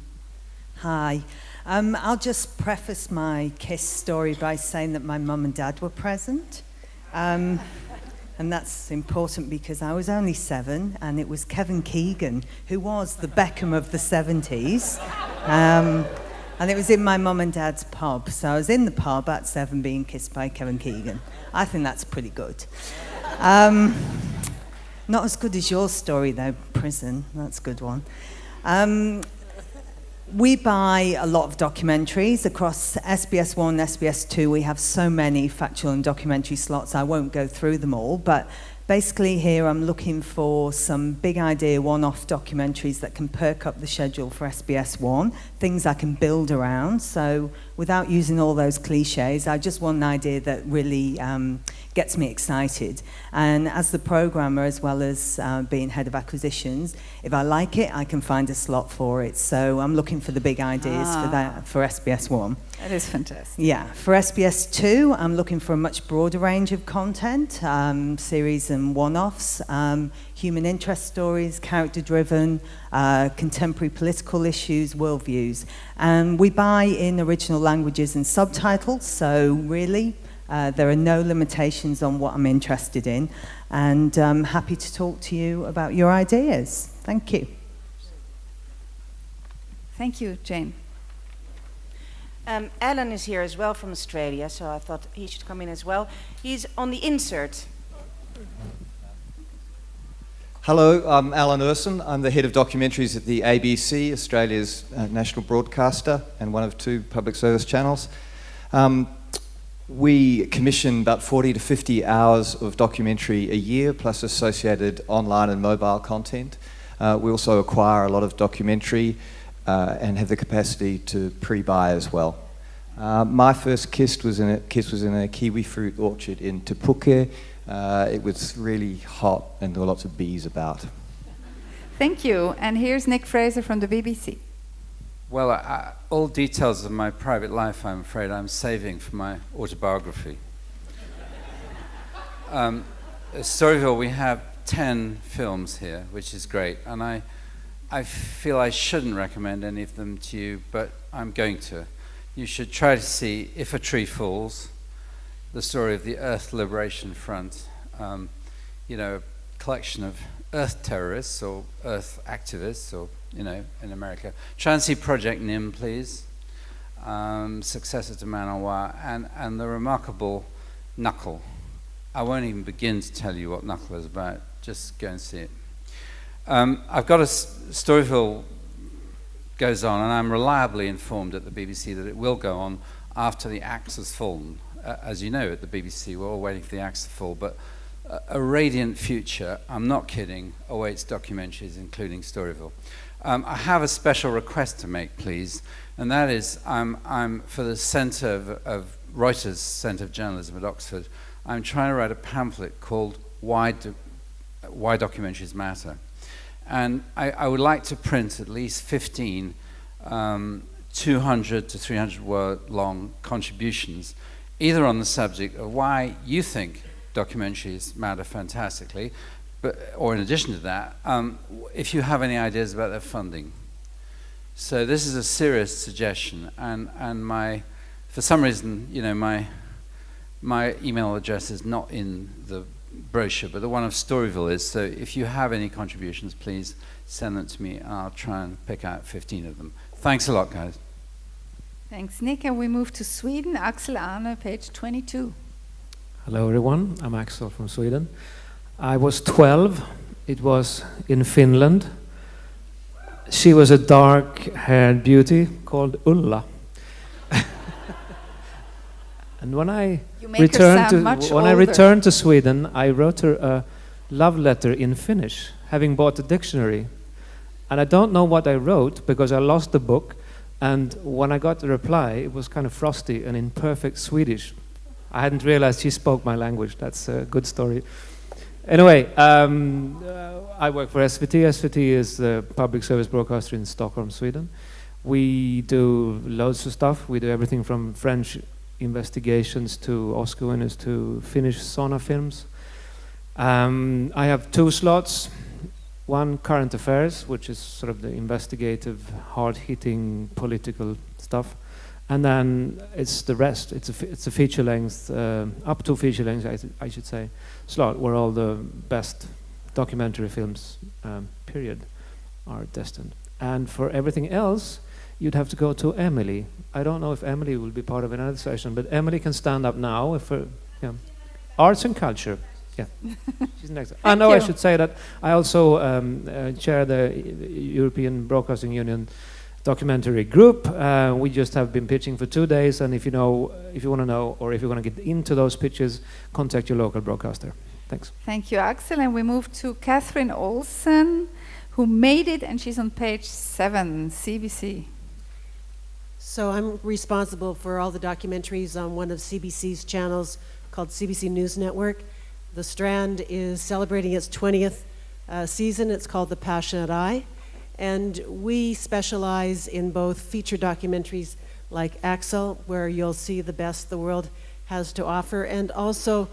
Hi. I'll just preface my KISS story by saying that my mum and dad were present. And that's important because I was only 7, and it was Kevin Keegan, who was the Beckham of the 70s. And it was in my mum and dad's pub. So I was in the pub at 7 being kissed by Kevin Keegan. I think that's pretty good. Not as good as your story, though, prison. That's a good one. We buy a lot of documentaries across SBS 1, SBS 2. We have so many factual and documentary slots. I won't go through them all, but basically here I'm looking for some big idea one-off documentaries that can perk up the schedule for SBS 1, things I can build around. So without using all those cliches, I just want an idea that really gets me excited. And as the programmer, as well as being head of acquisitions, if I like it, I can find a slot for it. So I'm looking for the big ideas for that for SBS 1. That is fantastic. Yeah, for SBS 2, I'm looking for a much broader range of content, series and one-offs, human interest stories, character-driven, contemporary political issues, worldviews. And we buy in original languages and subtitles, so really, there are no limitations on what I'm interested in. And I'm happy to talk to you about your ideas. Thank you. Thank you, Jane. Alan is here as well from Australia, so I thought he should come in as well. He's on the insert. Hello, I'm Alan Orson. I'm the head of documentaries at the ABC, Australia's national broadcaster, and one of 2 public service channels. We commission about 40 to 50 hours of documentary a year, plus associated online and mobile content. We also acquire a lot of documentary and have the capacity to pre-buy as well. My first kiss was in a kiwi fruit orchard in Te Puke. It was really hot and there were lots of bees about. Thank you. And here's Nick Fraser from the BBC. Well, all details of my private life, I'm afraid, I'm saving for my autobiography. Storyville, we have 10 films here, which is great, and I feel I shouldn't recommend any of them to you, but I'm going to. You should try to see If a Tree Falls, the story of the Earth Liberation Front, you know, a collection of Earth terrorists or Earth activists, or, you know, in America. Try and see Project Nim, please, successor to Manawa, and the remarkable Knuckle. I won't even begin to tell you what Knuckle is about. Just go and see it. I've got a Storyville goes on, and I'm reliably informed at the BBC that it will go on after the axe has fallen. As you know, at the BBC, we're all waiting for the axe to fall, but a radiant future, I'm not kidding, awaits documentaries, including Storyville. I have a special request to make, please, and that is I'm for the Centre of Reuters Centre of Journalism at Oxford, I'm trying to write a pamphlet called Why Documentaries Matter. And I would like to print at least 15 200 to 300 word long contributions, either on the subject of why you think documentaries matter fantastically, or in addition to that, if you have any ideas about their funding. So this is a serious suggestion, and for some reason, you know, my email address is not in the brochure, but the one of Storyville is. So if you have any contributions, please send them to me, and I'll try and pick out 15 of them. Thanks a lot, guys. Thanks, Nick. And we move to Sweden. Axel Arne, page 22. Hello, everyone. I'm Axel from Sweden. I was 12. It was in Finland. She was a dark-haired beauty called Ulla. And when I returned to Sweden, I wrote her a love letter in Finnish, having bought a dictionary. And I don't know what I wrote because I lost the book. And when I got the reply, it was kind of frosty and in perfect Swedish. I hadn't realized she spoke my language. That's a good story. Anyway, I work for SVT. SVT is the public service broadcaster in Stockholm, Sweden. We do loads of stuff. We do everything from French investigations to Oscar winners to Finnish sauna films. I have 2 slots. One, current affairs, which is sort of the investigative, hard-hitting political stuff. And then it's the rest. It's a feature-length, up to feature-length, I should say, slot where all the best documentary films, period, are destined. And for everything else, you'd have to go to Emily. I don't know if Emily will be part of another session, but Emily can stand up now. Arts and culture. Yeah, she's next. I know I should say that I also chair the European Broadcasting Union documentary group. We just have been pitching for 2 days, and if you want to know, or if you want to get into those pitches, contact your local broadcaster. Thanks. Thank you, Axel. And we move to Catherine Olsen, who made it, and she's on page 7, CBC. So I'm responsible for all the documentaries on one of CBC's channels called CBC News Network. The Strand is celebrating its 20th season. It's called The Passionate Eye. And we specialize in both feature documentaries like Axel, where you'll see the best the world has to offer, and also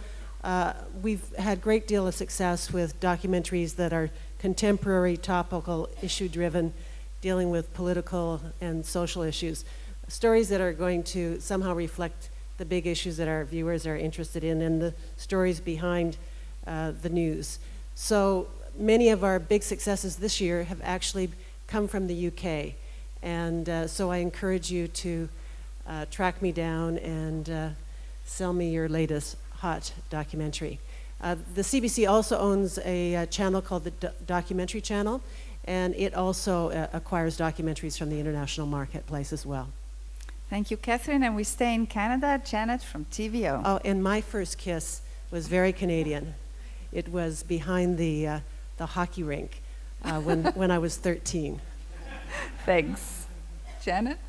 we've had a great deal of success with documentaries that are contemporary, topical, issue-driven, dealing with political and social issues. Stories that are going to somehow reflect the big issues that our viewers are interested in and the stories behind the news. So many of our big successes this year have actually come from the UK. And so I encourage you to track me down and sell me your latest hot documentary. The CBC also owns a channel called the Documentary Channel, and it also acquires documentaries from the international marketplace as well. Thank you, Catherine. And we stay in Canada. Janet from TVO. Oh, and my first kiss was very Canadian. It was behind the hockey rink when I was 13. Thanks. Janet?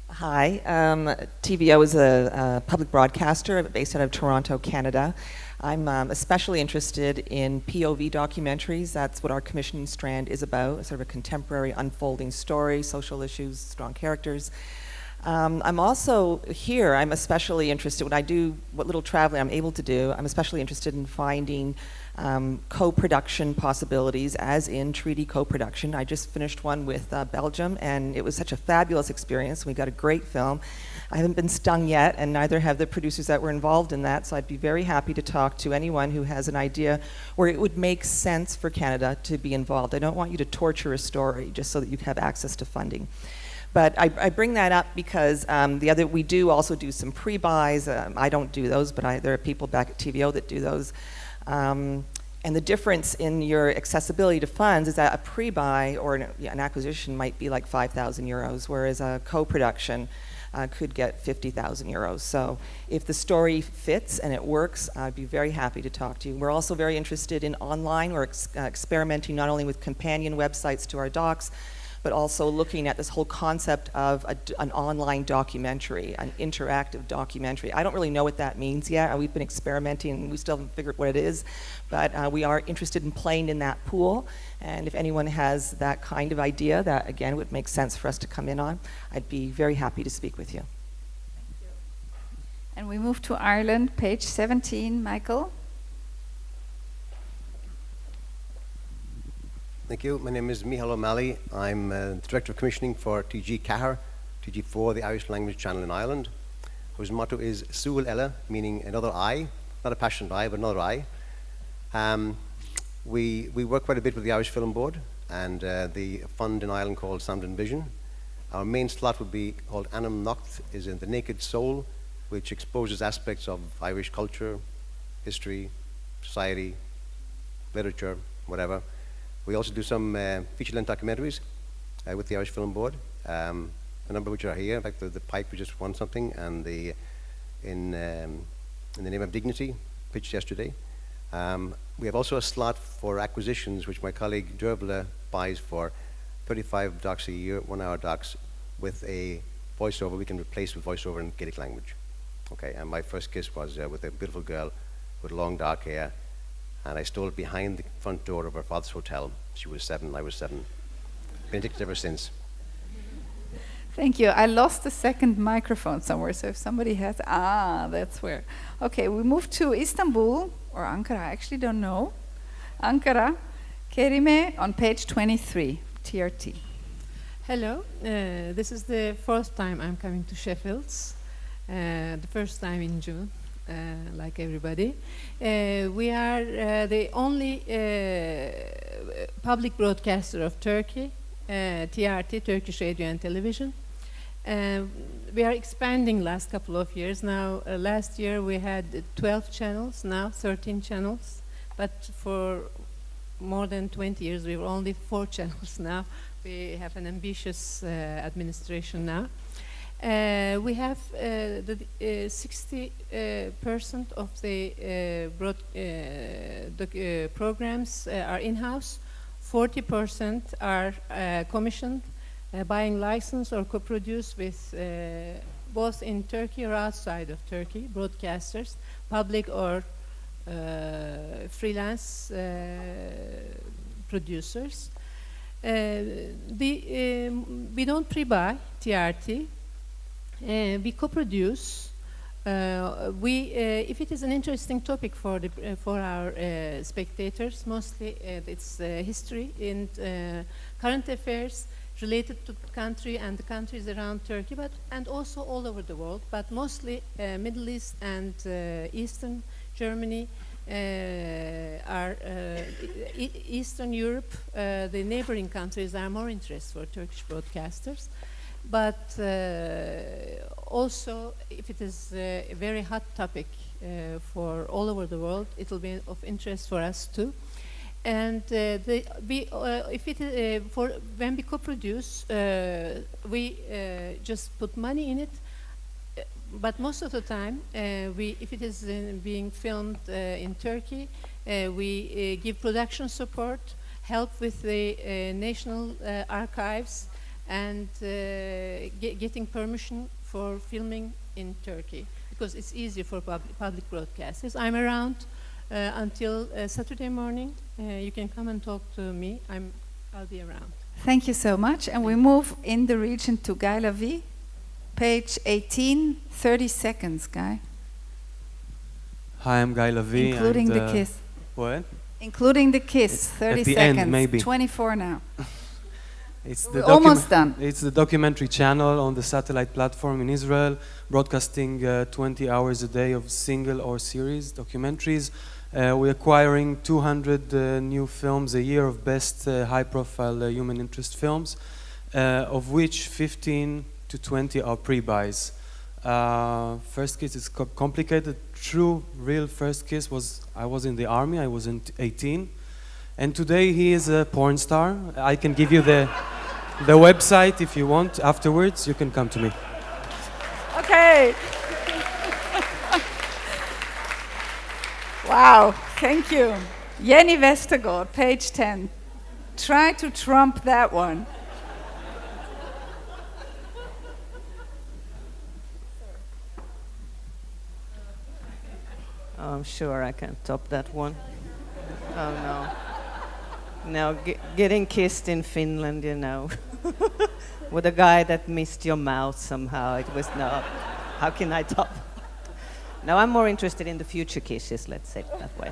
Hi, TVO is a public broadcaster based out of Toronto, Canada. I'm especially interested in POV documentaries. That's what our commissioning strand is about, sort of a contemporary unfolding story, social issues, strong characters. I'm also here, I'm especially interested, when I do what little traveling I'm able to do, I'm especially interested in finding co-production possibilities, as in treaty co-production. I just finished one with Belgium, and it was such a fabulous experience. We got a great film. I haven't been stung yet, and neither have the producers that were involved in that, so I'd be very happy to talk to anyone who has an idea where it would make sense for Canada to be involved. I don't want you to torture a story just so that you have access to funding. But I bring that up because we do also do some pre-buys. I don't do those, but there are people back at TVO that do those. And the difference in your accessibility to funds is that a pre-buy or an acquisition might be like 5,000 euros, whereas a co-production could get 50,000 euros. So if the story fits and it works, I'd be very happy to talk to you. We're also very interested in online. We're experimenting not only with companion websites to our docs, but also looking at this whole concept of an online documentary, an interactive documentary. I don't really know what that means yet. We've been experimenting, and we still haven't figured what it is, but we are interested in playing in that pool, and if anyone has that kind of idea that, again, would make sense for us to come in on, I'd be very happy to speak with you. Thank you. And we move to Ireland, page 17, Michael. Thank you. My name is Micheál O'Malley. I'm the Director of Commissioning for TG Cahir, TG4, the Irish language channel in Ireland, whose motto is Súil Ella, meaning another eye, not a passionate eye, but another eye. We work quite a bit with the Irish Film Board and the fund in Ireland called Sound and Vision. Our main slot would be called Anam Nocht, is in The Naked Soul, which exposes aspects of Irish culture, history, society, literature, whatever. We also do some feature-length documentaries with the Irish Film Board, a number of which are here. In fact, the Pipe, we just won something, and in the Name of Dignity, pitched yesterday. We have also a slot for acquisitions, which my colleague Dervla buys for 35 docs a year, 1-hour docs, with a voiceover we can replace with voiceover in Gaelic language. Okay, and my first kiss was with a beautiful girl with long dark hair, and I stole it behind the front door of her father's hotel. She was 7, I was 7. Been addicted ever since. Thank you. I lost the second microphone somewhere, so if somebody has, that's where. Okay, we move to Istanbul, or Ankara, I actually don't know. Ankara, Kerime on page 23, TRT. Hello, this is the fourth time I'm coming to Sheffield's, the first time in June. Like everybody. We are the only public broadcaster of Turkey, TRT, Turkish Radio and Television. We are expanding last couple of years. Now, last year we had 12 channels, now 13 channels. But for more than 20 years we were only 4 channels now. We have an ambitious administration now. We have 60% of the programs are in-house, 40% are commissioned, buying license or co-produced with both in Turkey or outside of Turkey, broadcasters, public or freelance producers. We don't pre-buy TRT. We co-produce. If it is an interesting topic for our spectators, mostly it's history and current affairs related to the country and the countries around Turkey, and also all over the world, but mostly Middle East and Eastern Germany, Eastern Europe, the neighboring countries are more interested for Turkish broadcasters. But also, if it is a very hot topic for all over the world, it will be of interest for us too. And when we co-produce, we just put money in it. But most of the time, if it is being filmed in Turkey, we give production support, help with the national archives, and getting permission for filming in Turkey, because it's easier for public broadcasters. I'm around until Saturday morning. You can come and talk to me. I'll be around. Thank you so much. And we move in the region to Guy Lavie, page 18, 30 seconds, Guy. Hi, I'm Guy Lavie. Including the kiss. What? Including the kiss, 30 at the seconds. End, maybe. 24 now. We're almost done. It's the documentary channel on the satellite platform in Israel, broadcasting 20 hours a day of single or series documentaries. We're acquiring 200 new films a year of best high-profile human interest films, of which 15 to 20 are pre-buys. First Kiss is complicated. True, real First Kiss I was in the army, I was 18. And today he is a porn star. I can give you the website if you want. Afterwards, you can come to me. Okay. Wow, thank you. Jenny Vestergaard, page 10. Try to trump that one. I'm sure I can top that one. Oh no. No, getting kissed in Finland, you know, with a guy that missed your mouth somehow. It was no. How can I top? No, I'm more interested in the future kisses, let's say it that way.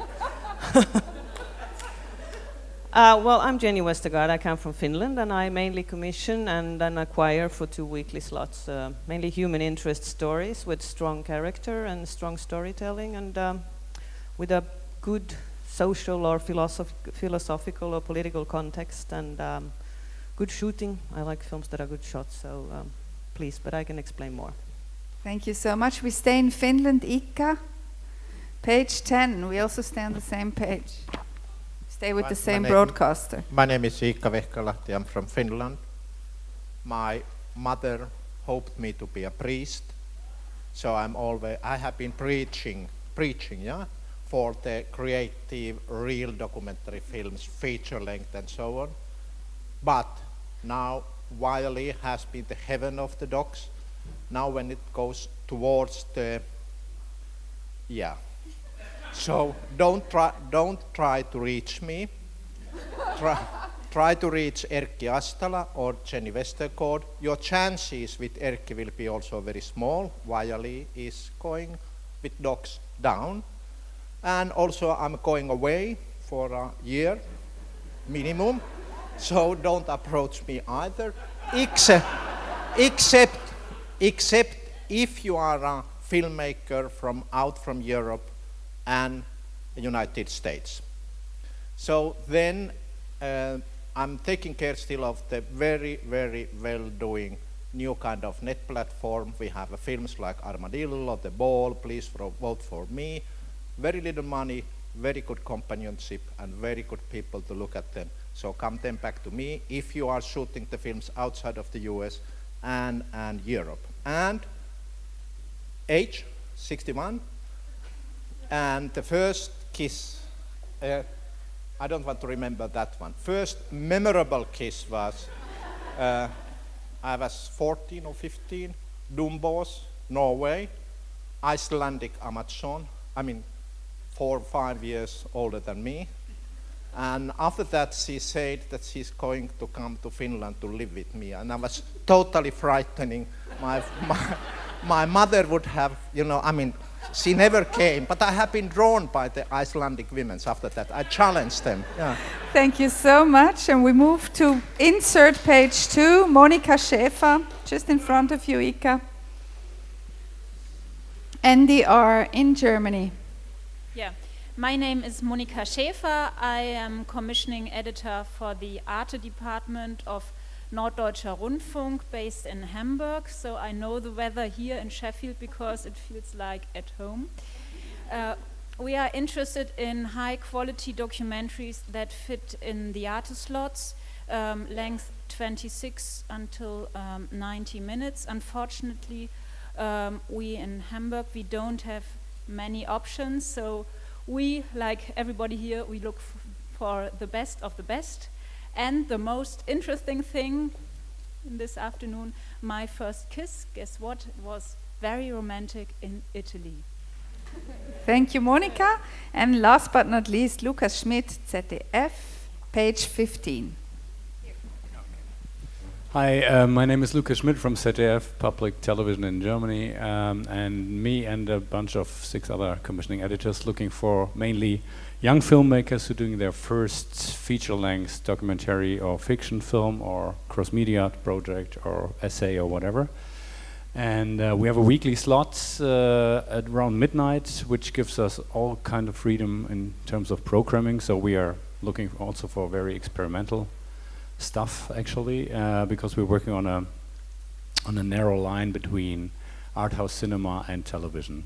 Well, I'm Jenny Vestergaard. I come from Finland, and I mainly commission and then acquire for 2 weekly slots, mainly human interest stories with strong character and strong storytelling, and with a good social or philosophical or political context, and good shooting. I like films that are good shots, so please, but I can explain more. Thank you so much. We stay in Finland, Ika. Page 10, we also stay on the same page. Stay with the same broadcaster. My name is Ika Vehkalahti, I'm from Finland. My mother hoped me to be a priest, so I have been preaching, yeah, for the creative, real documentary films, feature length and so on. But now Wiley has been the heaven of the docs. Now when it goes towards the, yeah. So don't try to reach me. Try to reach Erkki Astala or Jenny Vestergaard. Your chances with Erkki will be also very small. Wiley is going with docs down. And also I'm going away for a year minimum, so don't approach me either, except if you are a filmmaker out from Europe and the United States. So then I'm taking care still of the very, very well-doing new kind of net platform. We have films like Armadillo, The Ball, Please Vote for Me. Very little money, very good companionship, and very good people to look at them. So come then back to me if you are shooting the films outside of the US and Europe. And age, 61. And the first kiss, I don't want to remember that one. First memorable kiss was, I was 14 or 15, Dumbos, Norway, Icelandic Amazon, 4 or 5 years older than me. And after that, she said that she's going to come to Finland to live with me. And I was totally frightening. My mother would have, she never came, but I have been drawn by the Icelandic women after that. I challenged them. Yeah. Thank you so much. And we move to insert page 2, Monika Schaefer, just in front of you, Ika. NDR in Germany. Yeah. My name is Monika Schaefer. I am commissioning editor for the Arte department of Norddeutscher Rundfunk based in Hamburg. So I know the weather here in Sheffield because it feels like at home. We are interested in high quality documentaries that fit in the Arte slots, length 26 until 90 minutes. Unfortunately, we in Hamburg, we don't have many options. So we, like everybody here, we look for the best of the best. And the most interesting thing in this afternoon, my first kiss, guess what, was very romantic in Italy. Thank you, Monika. And last but not least, Lukas Schmidt, ZDF, page 15. Hi, my name is Lukas Schmidt from ZDF, Public Television in Germany, and me and a bunch of 6 other commissioning editors looking for mainly young filmmakers who are doing their first feature-length documentary or fiction film or cross-media project or essay or whatever. And we have a weekly slot at around midnight, which gives us all kind of freedom in terms of programming. So we are looking also for very experimental stuff, actually, because we're working on a narrow line between art house cinema and television.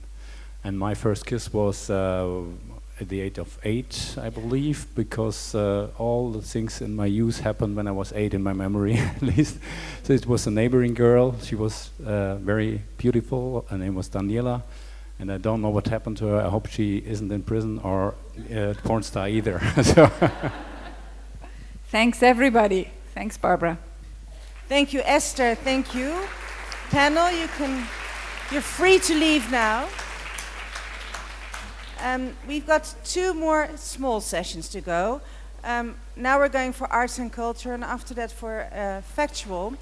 And my first kiss was at the age of 8, I believe, because all the things in my youth happened when I was 8 in my memory, at least. So it was a neighboring girl. She was very beautiful. Her name was Daniela. And I don't know what happened to her. I hope she isn't in prison or a porn star either. So Thanks, everybody. Thanks, Barbara. Thank you, Esther. Thank you. Panel, you're free to leave now. We've got 2 more small sessions to go. Now we're going for arts and culture, and after that for factual.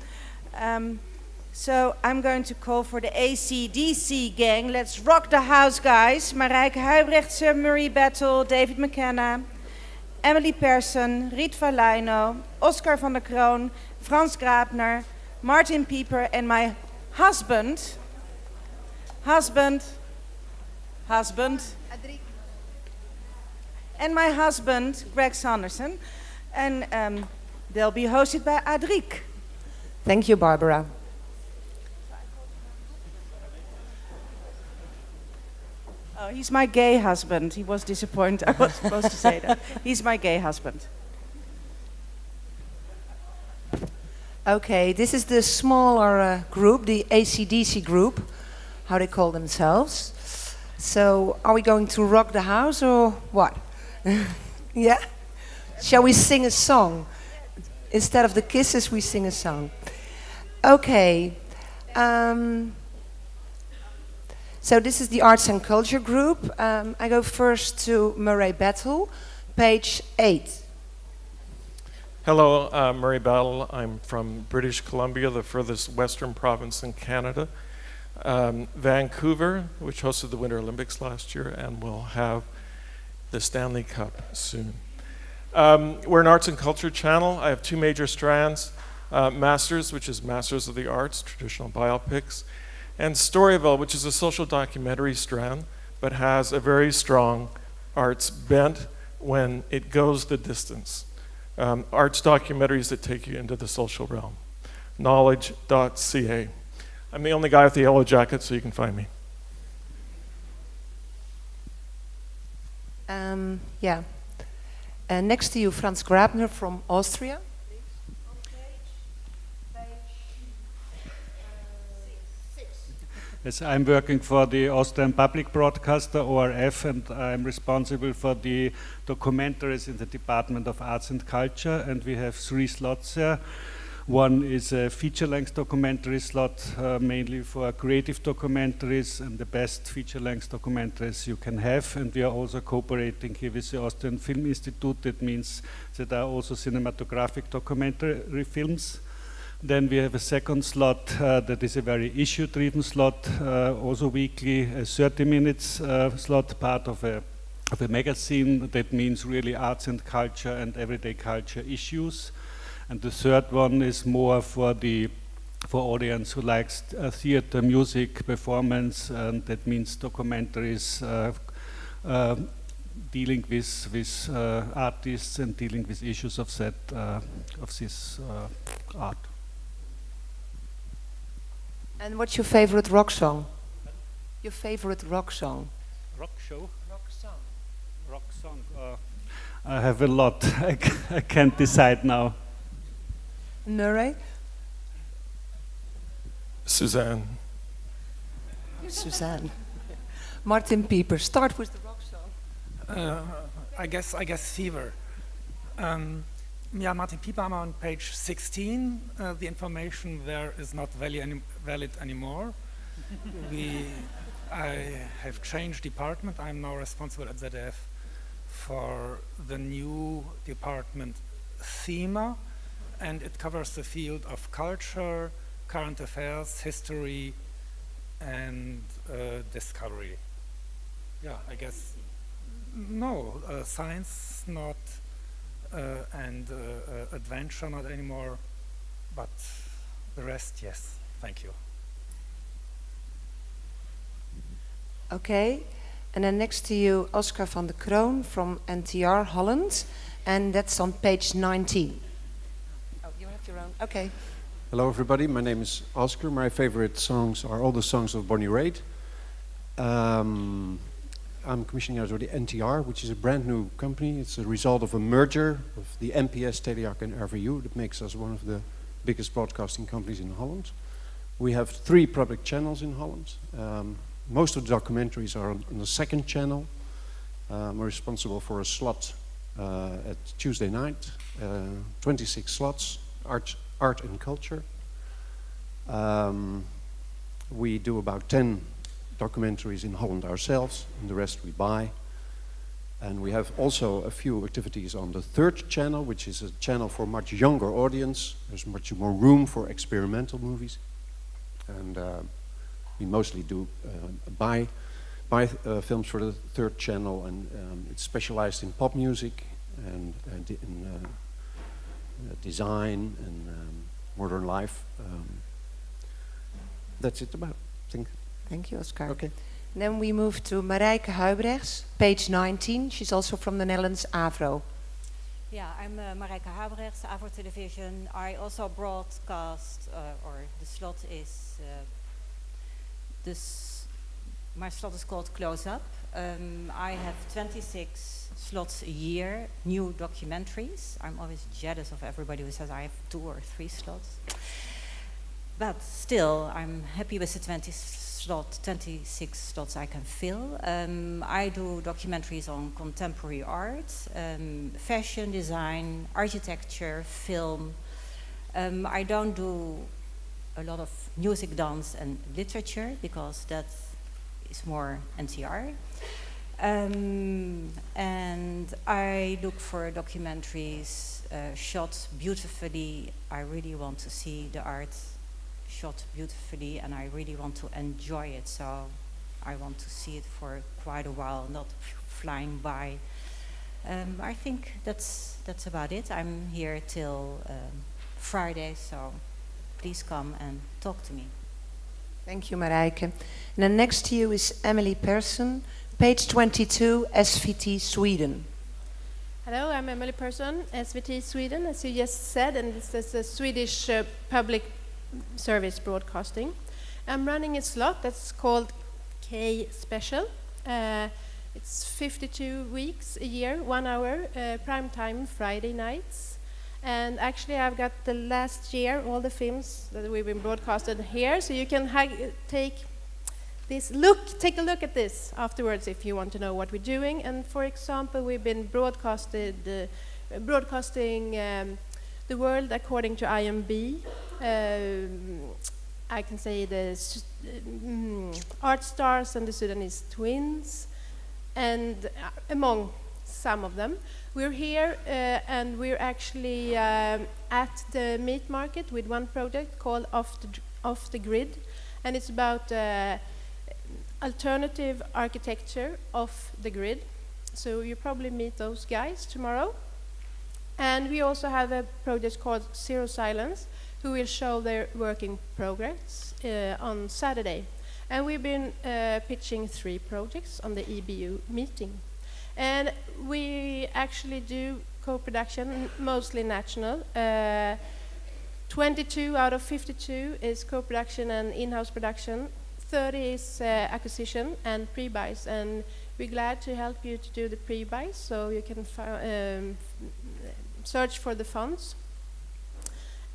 So I'm going to call for the AC/DC gang. Let's rock the house, guys. Marijke Huibrechtse, Murray Battle, David McKenna, Emily Persson, Riet Valleino, Oscar van der Kroon, Franz Graebner, Martin Pieper, and my husband, and my husband, Greg Sanderson. And they'll be hosted by Adrik. Thank you, Barbara. Oh, he's my gay husband. He was disappointed. I was supposed to say that. He's my gay husband. Okay, this is the smaller group, the AC/DC group, how they call themselves. So, are we going to rock the house or what? Yeah? Shall we sing a song? Instead of the kisses, we sing a song. Okay. So this is the Arts and Culture group. I go first to Murray Battle, page 8. Hello, Murray Battle. I'm from British Columbia, the furthest western province in Canada. Vancouver, which hosted the Winter Olympics last year and will have the Stanley Cup soon. We're an arts and culture channel. I have 2 major strands. Masters, which is Masters of the Arts, traditional biopics, and Storyville, which is a social documentary strand, but has a very strong arts bent when it goes the distance. Arts documentaries that take you into the social realm. Knowledge.ca. I'm the only guy with the yellow jacket, so you can find me. Yeah. Next to you, Franz Graebner from Austria. Yes, I'm working for the Austrian public broadcaster, ORF, and I'm responsible for the documentaries in the Department of Arts and Culture, and we have 3 slots there. One is a feature-length documentary slot, mainly for creative documentaries and the best feature-length documentaries you can have, and we are also cooperating here with the Austrian Film Institute. That means that there are also cinematographic documentary films. Then we have a second slot that is a very issue-driven slot, also weekly, a 30 minutes slot, part of a magazine. That means really arts and culture and everyday culture issues. And the third one is more for audience who likes theater, music, performance, and that means documentaries dealing with artists and dealing with issues of this art. And what's your favorite rock song? Your favorite rock song? Rock show? Rock song. Rock song. I have a lot. I can't decide now. Murray? Suzanne. Suzanne. Martin Pieper. Start with the rock song. I guess Fever. Yeah, Martin Pieper, I'm on page 16. The information there is not valid anymore. I have changed department. I'm now responsible at ZDF for the new department thema, and it covers the field of culture, current affairs, history, and discovery. Yeah, I guess no, science not. And adventure not anymore, but the rest, yes. Thank you. Okay, and then next to you, Oscar van der Kroon from NTR Holland, and that's on page 19. Oh, you have your own. Okay. Hello, everybody. My name is Oscar. My favorite songs are all the songs of Bonnie Raitt. I'm commissioning editor of the NTR, which is a brand new company. It's a result of a merger of the NPS, Telearch and RVU that makes us one of the biggest broadcasting companies in Holland. We have 3 public channels in Holland. Most of the documentaries are on the second channel. We're responsible for a slot at Tuesday night, 26 slots, art and culture. We do about 10 documentaries in Holland ourselves, and the rest we buy. And we have also a few activities on the third channel, which is a channel for a much younger audience. There's much more room for experimental movies. And we mostly do buy films for the third channel, and it's specialized in pop music and in design and modern life. That's it about, I think. Thank you, Oscar. Okay. Then we move to Marijke Huibrechts, page 19. She's also from the Netherlands, AVRO. Yeah, I'm Marijke Huibrechts, AVRO Television. I also broadcast, or the slot is, my slot is called Close Up. I have 26 slots a year, new documentaries. I'm always jealous of everybody who says I have 2 or 3 slots. But still, I'm happy with the 26 slots I can fill. I do documentaries on contemporary art, fashion design, architecture, film. I don't do a lot of music, dance, and literature because that is more NTR. And I look for documentaries shot beautifully. I really want to see the art shot beautifully, and I really want to enjoy it, so I want to see it for quite a while, not flying by. I think that's about it. I'm here till Friday, so please come and talk to me. Thank you, Marijke. And then next to you is Emily Persson, page 22, SVT Sweden. Hello, I'm Emily Persson, SVT Sweden, as you just said, and this is a Swedish public service broadcasting. I'm running a slot that's called K Special, and It's 52 weeks a year, 1 hour, prime time Friday nights. And actually I've got the last year, all the films that we've been broadcasted here, so you can take a look at this afterwards if you want to know what we're doing. And for example, we've been broadcasting the world according to IMB. I can say the Art Stars and the Sudanese Twins, and among some of them. We're here and we're actually at the meat market with one project called Off the Grid, and it's about alternative architecture off the grid. So you probably meet those guys tomorrow. And we also have a project called Zero Silence, who will show their work in progress on Saturday. And we've been pitching 3 projects on the EBU meeting. And we actually do co-production, mostly national. 22 out of 52 is co-production and in-house production. 30 is acquisition and pre-buys. And we're glad to help you to do the pre-buys, so you can search for the funds.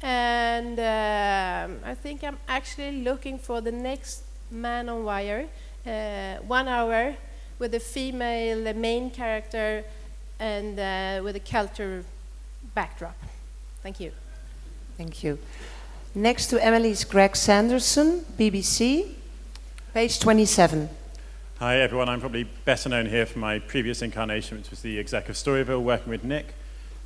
And I think I'm actually looking for the next Man on Wire, 1 hour with a female main character and with a culture backdrop. Thank you. Thank you. Next to Emily is Greg Sanderson, BBC, page 27. Hi everyone, I'm probably better known here for my previous incarnation, which was the exec of Storyville, working with Nick.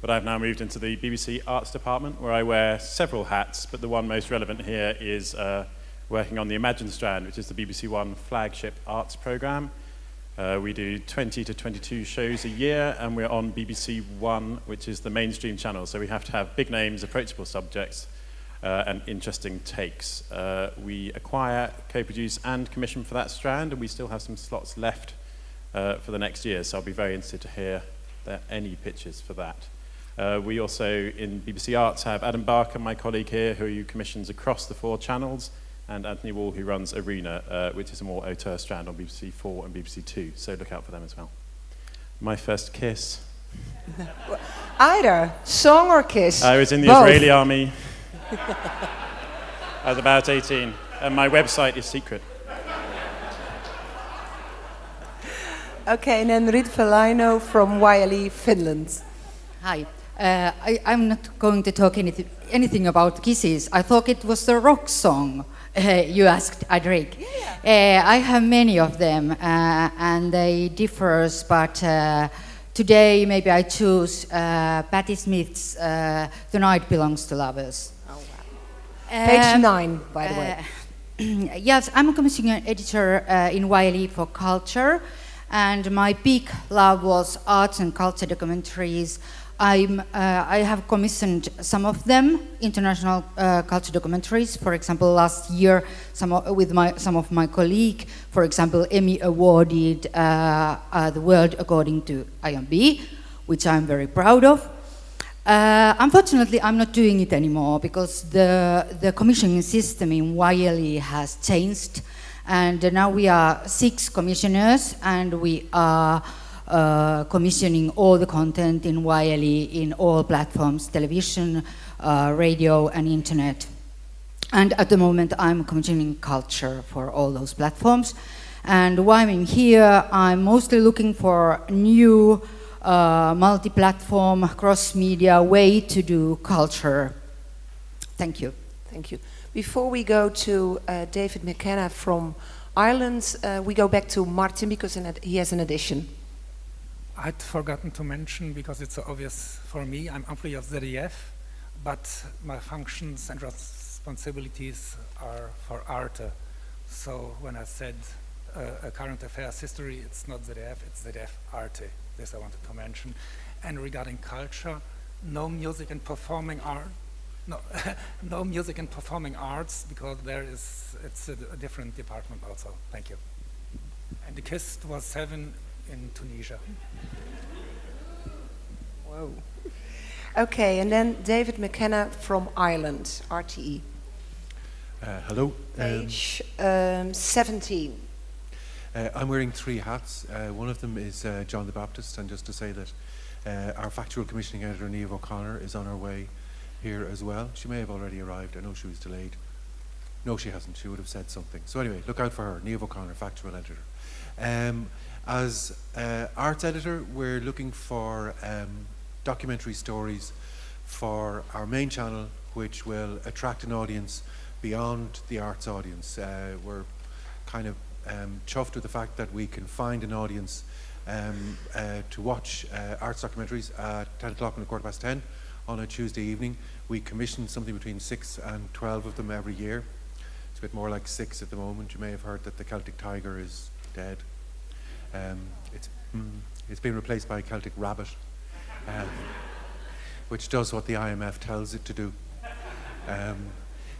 But I've now moved into the BBC Arts Department, where I wear several hats, but the one most relevant here is working on the Imagine strand, which is the BBC One flagship arts programme. We do 20 to 22 shows a year, and we're on BBC One, which is the mainstream channel, so we have to have big names, approachable subjects, and interesting takes. We acquire, co-produce, and commission for that strand, and we still have some slots left for the next year, so I'll be very interested to hear any pitches for that. We also, in BBC Arts, have Adam Barker, my colleague here, who commissions across the 4 channels, and Anthony Wall, who runs Arena, which is a more auteur strand on BBC 4 and BBC 2, so look out for them as well. My first kiss. Either song or kiss? I was in the Israeli army. I was about 18, and my website is secret. Okay, and then Rit Velino from YLE, Finland. Hi. I'm not going to talk anything about kisses. I thought it was the rock song you asked, Adrik. Yeah. I have many of them, and they differ, but today maybe I choose Patti Smith's The Night Belongs to Lovers. Oh, wow. Page 9, by the way. Yes, I'm a commissioning editor in YLE for culture, and my big love was arts and culture documentaries. I have commissioned some of them, international culture documentaries. For example, last year, some of my colleagues, for example, Emmy awarded The World According to IMB, which I'm very proud of. Unfortunately, I'm not doing it anymore because the commissioning system in YLE has changed, and now we are 6 commissioners, and we are commissioning all the content in YLE in all platforms, television, radio, and internet. And at the moment, I'm commissioning culture for all those platforms. And while I'm here, I'm mostly looking for new multi-platform, cross-media way to do culture. Thank you. Thank you. Before we go to David McKenna from Ireland, we go back to Martin because he has an addition. I'd forgotten to mention, because it's so obvious for me, I'm employee of ZDF, but my functions and responsibilities are for Arte. So when I said a current affairs history, it's not ZDF, it's ZDF Arte. This I wanted to mention. And regarding culture, no music and performing art, no music and performing arts, because it's a different department also. Thank you. And the KISS was 7 in Tunisia. Whoa. Okay, and then David McKenna from Ireland, RTE. Hello. Page 17. I'm wearing 3 hats. One of them is John the Baptist, and just to say that our factual commissioning editor, Niamh O'Connor, is on her way here as well. She may have already arrived. I know she was delayed. No, she hasn't. She would have said something. So anyway, look out for her, Niamh O'Connor, factual editor. As arts editor, we're looking for documentary stories for our main channel, which will attract an audience beyond the arts audience. We're kind of chuffed with the fact that we can find an audience to watch arts documentaries at 10 o'clock and 10:15 on a Tuesday evening. We commission something between 6 and 12 of them every year. It's a bit more like 6 at the moment. You may have heard that the Celtic tiger is dead. It's been replaced by a Celtic rabbit, which does what the IMF tells it to do.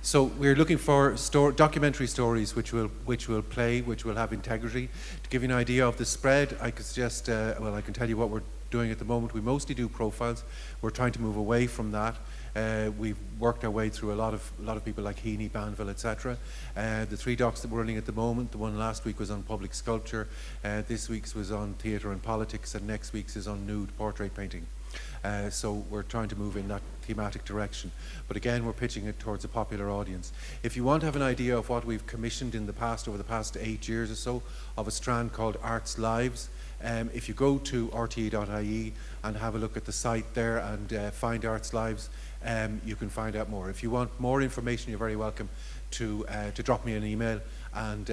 So we're looking for documentary stories which will play, which will have integrity. To give you an idea of the spread, I could suggest, well, I can tell you what we're doing at the moment. We mostly do profiles. We're trying to move away from that. We've worked our way through a lot of people like Heaney, Banville, etc. The 3 docs that we're running at the moment, the one last week was on public sculpture, this week's was on theatre and politics, and next week's is on nude portrait painting. So we're trying to move in that thematic direction. But again, we're pitching it towards a popular audience. If you want to have an idea of what we've commissioned in the past, over the past 8 years or so, of a strand called Arts Lives, if you go to rte.ie and have a look at the site there and find Arts Lives, you can find out more. If you want more information, you're very welcome to drop me an email, and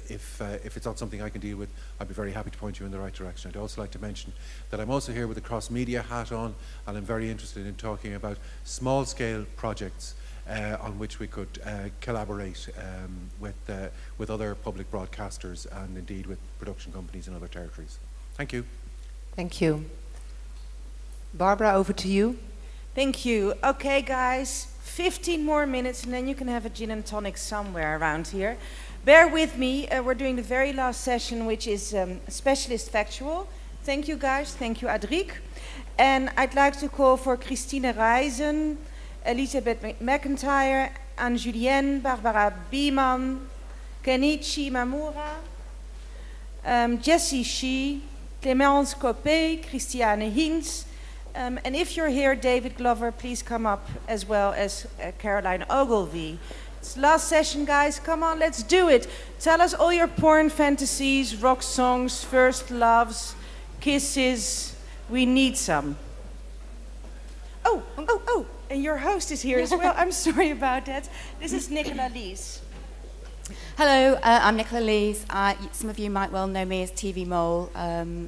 if it's not something I can deal with, I'd be very happy to point you in the right direction. I'd also like to mention that I'm also here with a cross-media hat on, and I'm very interested in talking about small-scale projects on which we could collaborate with other public broadcasters and indeed with production companies in other territories. Thank you. Thank you. Barbara, over to you. Thank you. Okay, guys, 15 more minutes and then you can have a gin and tonic somewhere around here. Bear with me. We're doing the very last session, which is Specialist Factual. Thank you, guys. Thank you, Adriek. And I'd like to call for Christine Reisen, Elisabeth McIntyre, Anne-Julienne, Barbara Biemann, Kenichi Mamura, Jessie Shee, Clémence Copé, Christiane Hinz, and if you're here, David Glover, please come up, as well as Caroline Ogilvie. It's the last session, guys. Come on, let's do it. Tell us all your porn fantasies, rock songs, first loves, kisses. We need some. Oh, and your host is here as well. I'm sorry about that. This is Nicola Lees. Hello, I'm Nicola Lees. Some of you might well know me as TV Mole.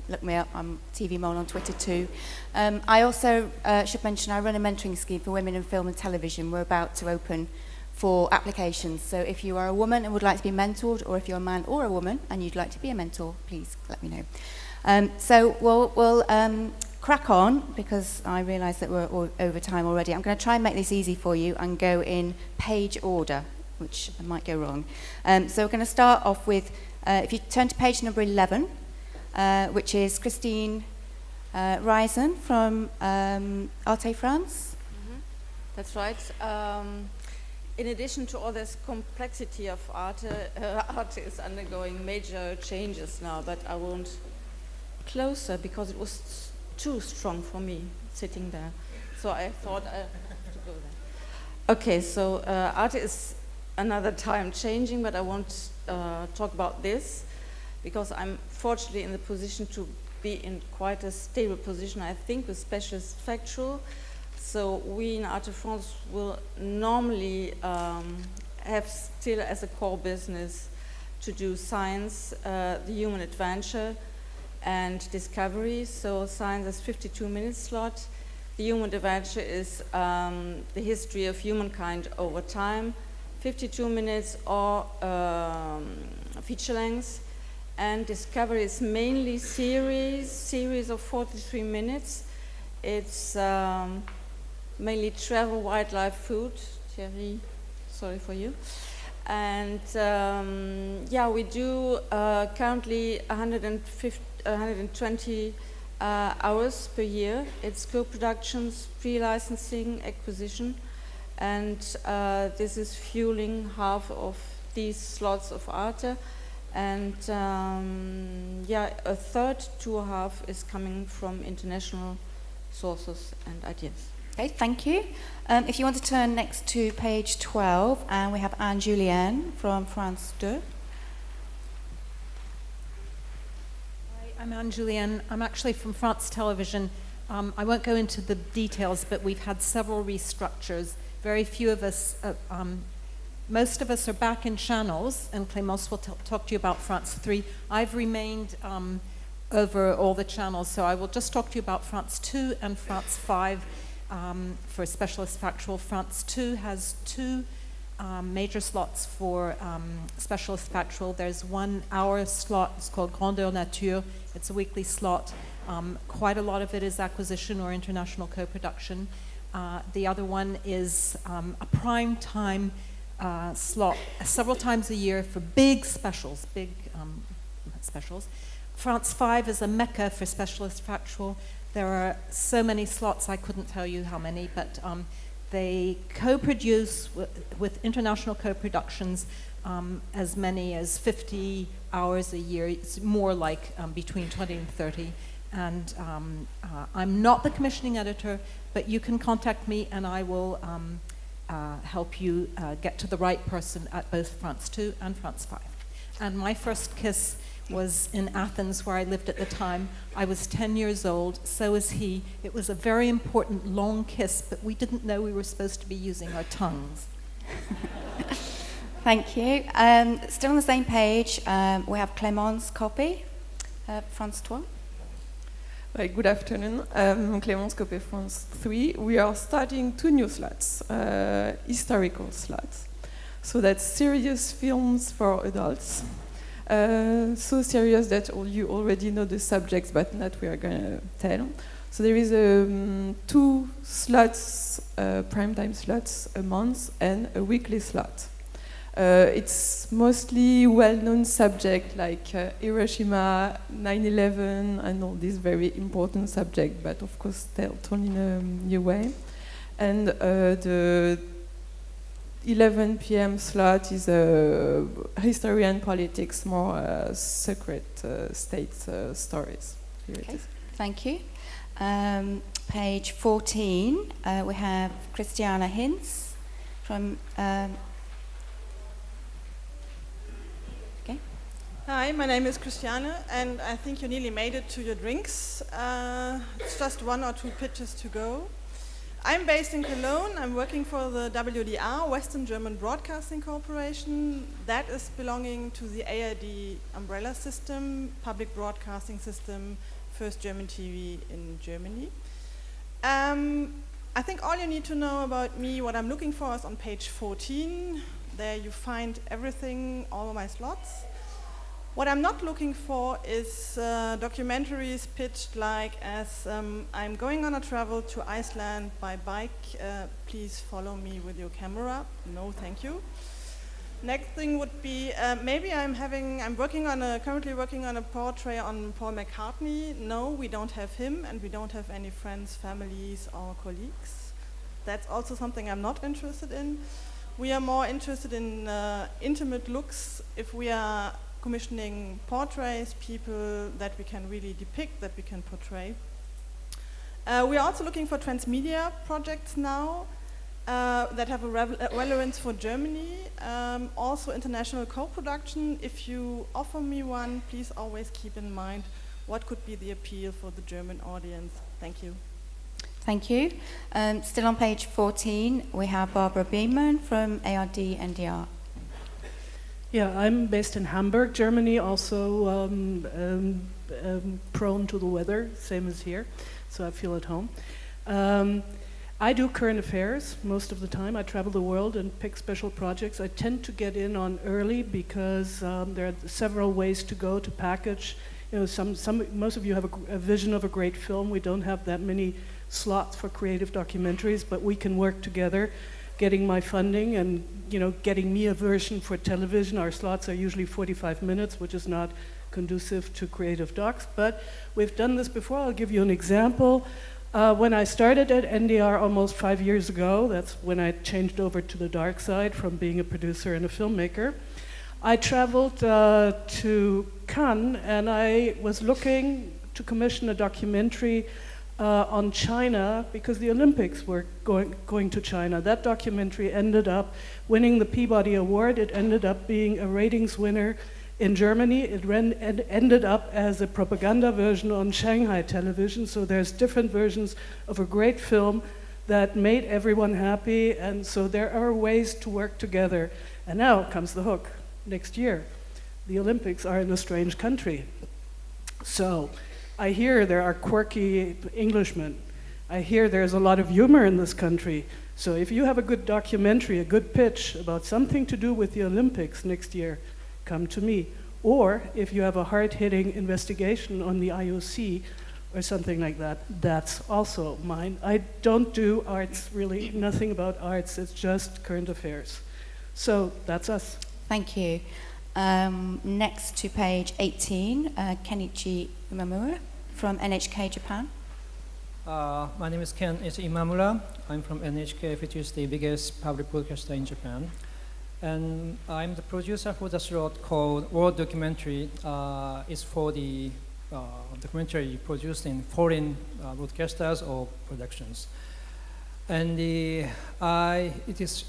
Look me up, I'm TV Mole on Twitter too. I also should mention I run a mentoring scheme for women in film and television. We're about to open for applications. So if you are a woman and would like to be mentored, or if you're a man or a woman and you'd like to be a mentor, please let me know. So we'll crack on, because I realise that we're over time already. I'm going to try and make this easy for you and go in page order, which might go wrong. So we're going to start off with, if you turn to page number 11, which is Christine Reisen from Arte France. That's right. In addition to all this complexity of art, art is undergoing major changes now, but I won't closer because it was too strong for me sitting there. So I thought I have to go there. Okay, so art is another time changing, but I won't talk about this because I'm fortunately in the position to be in quite a stable position, I think, with Specialist Factual. So we in Arte France will normally have still as a core business to do science, the human adventure, and discovery. So science is 52-minute slot. The human adventure is the history of humankind over time, 52 minutes or feature length. And discovery is mainly series of 43 minutes. It's mainly travel, wildlife, food. Thierry, sorry for you. And yeah, we do currently 120 hours per year. It's co-productions, pre-licensing, acquisition, and this is fueling half of these slots of Arte. And yeah, a third to a half is coming from international sources and ideas. Okay, thank you. If you want to turn next to page 12, and we have Anne-Julienne from France 2. Hi, I'm Anne-Julienne. I'm actually from France Television. I won't go into the details, but we've had several restructures. Very few of us, most of us are back in channels, and Clémence will talk to you about France 3. I've remained over all the channels, so I will just talk to you about France 2 and France 5 for Specialist Factual. France 2 has two major slots for Specialist Factual. There's 1 hour slot, it's called Grandeur Nature. It's a weekly slot. Quite a lot of it is acquisition or international co-production. The other one is a prime time slot several times a year for big specials, specials. France 5 is a mecca for Specialist Factual. There are so many slots, I couldn't tell you how many, but they co-produce with international co-productions as many as 50 hours a year. It's more like between 20 and 30. And I'm not the commissioning editor, but you can contact me and I will help you get to the right person at both France 2 and France 5. And my first kiss was in Athens, where I lived at the time. I was 10 years old, so was he. It was a very important long kiss, but we didn't know we were supposed to be using our tongues. Thank you. Still on the same page, we have Clémence's copy, France 2. Right, good afternoon. I'm Clémence Copé, France 3. We are starting 2 new slots, historical slots. So that's serious films for adults. So serious that you already know the subjects, but not we are going to tell. So there is 2 slots, primetime slots a month and a weekly slot. It's mostly well-known subjects like Hiroshima, 9/11, and all these very important subjects, but of course told in a new way. And the 11 p.m. slot is history and politics, more secret state stories. Here it is. Thank you. Page 14, we have Christiana Hinz from... Hi, my name is Christiane, and I think you nearly made it to your drinks. It's just 1 or 2 pitches to go. I'm based in Cologne. I'm working for the WDR, Western German Broadcasting Corporation. That is belonging to the ARD umbrella system, public broadcasting system, first German TV in Germany. I think all you need to know about me, what I'm looking for, is on page 14. There you find everything, all of my slots. What I'm not looking for is documentaries pitched like as I'm going on a travel to Iceland by bike, please follow me with your camera. No, thank you. Next thing would be maybe currently working on a portrait on Paul McCartney. No, we don't have him, and we don't have any friends, families, or colleagues. That's also something I'm not interested in. We are more interested in intimate looks. If we are commissioning portraits, people that we can really depict, that we can portray. We are also looking for transmedia projects now that have a relevance for Germany. Also international co-production. If you offer me one, please always keep in mind what could be the appeal for the German audience. Thank you. Thank you. Still on page 14, we have Barbara Beeman from ARD NDR. Yeah, I'm based in Hamburg, Germany, also prone to the weather, same as here, so I feel at home. I do current affairs most of the time. I travel the world and pick special projects. I tend to get in on early because there are several ways to go to package. You know, most of you have a vision of a great film. We don't have that many slots for creative documentaries, but we can work together, getting my funding and getting me a version for television. Our slots are usually 45 minutes, which is not conducive to creative docs, but we've done this before. I'll give you an example. When I started at NDR almost 5 years ago, that's when I changed over to the dark side from being a producer and a filmmaker, I traveled to Cannes, and I was looking to commission a documentary on China because the Olympics were going to China. That documentary ended up winning the Peabody Award. It ended up being a ratings winner in Germany. It ended up as a propaganda version on Shanghai television. So there's different versions of a great film that made everyone happy. And so there are ways to work together. And now comes the hook. Next year, the Olympics are in a strange country. So I hear there are quirky Englishmen. I hear there's a lot of humor in this country. So if you have a good documentary, a good pitch about something to do with the Olympics next year, come to me. Or if you have a hard-hitting investigation on the IOC or something like that, that's also mine. I don't do arts, really, nothing about arts. It's just current affairs. So that's us. Thank you. Next to page 18, Kenichi Imamura from NHK Japan. My name is Ken Imamura. I'm from NHK, which is the biggest public broadcaster in Japan. And I'm the producer for the slot called World Documentary. It's for the documentary produced in foreign broadcasters or productions. And this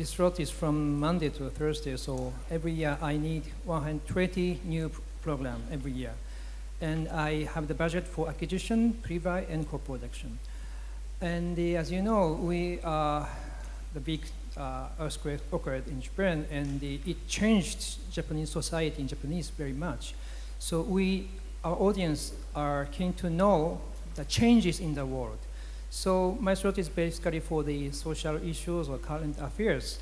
slot is from Monday to Thursday, so every year I need 120 new programs every year. And I have the budget for acquisition, pre-buy, and co-production. And as you know, the big earthquake occurred in Japan, and it changed Japanese society in Japanese very much. So our audience are keen to know the changes in the world. So my slot is basically for the social issues or current affairs.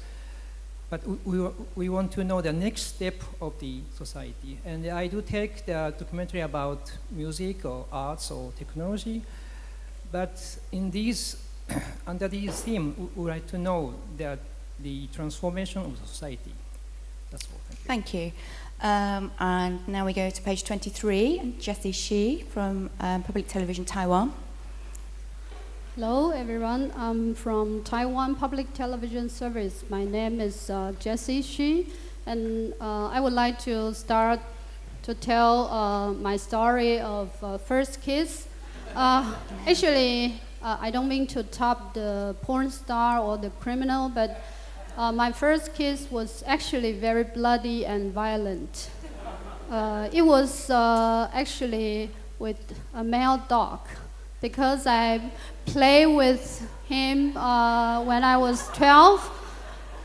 But we want to know the next step of the society. And I do take the documentary about music or arts or technology. But in these, under these themes, we would like to know that the transformation of society. That's all. Thank you. And now we go to page 23, Jessie Shi from Public Television Taiwan. Hello, everyone. I'm from Taiwan Public Television Service. My name is Jessie Shi, and I would like to start to tell my story of first kiss. Actually, I don't mean to top the porn star or the criminal, but my first kiss was actually very bloody and violent. It was actually with a male dog, because I played with him when I was 12,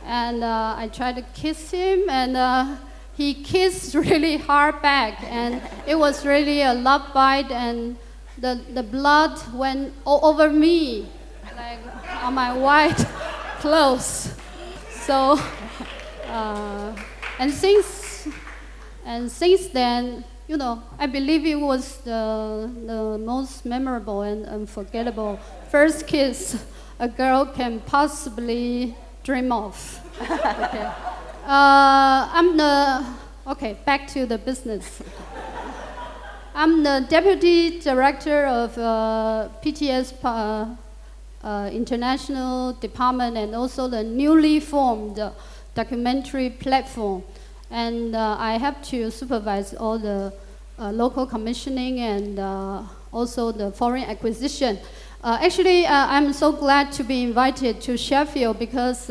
and I tried to kiss him, and he kissed really hard back, and it was really a love bite, and the blood went all over me, like on my white clothes. So, and since then, you know, I believe it was the most memorable and unforgettable first kiss a girl can possibly dream of. Okay. Back to the business. I'm the deputy director of PTS International Department, and also the newly formed documentary platform. And I have to supervise all the local commissioning and also the foreign acquisition. Actually, I'm so glad to be invited to Sheffield, because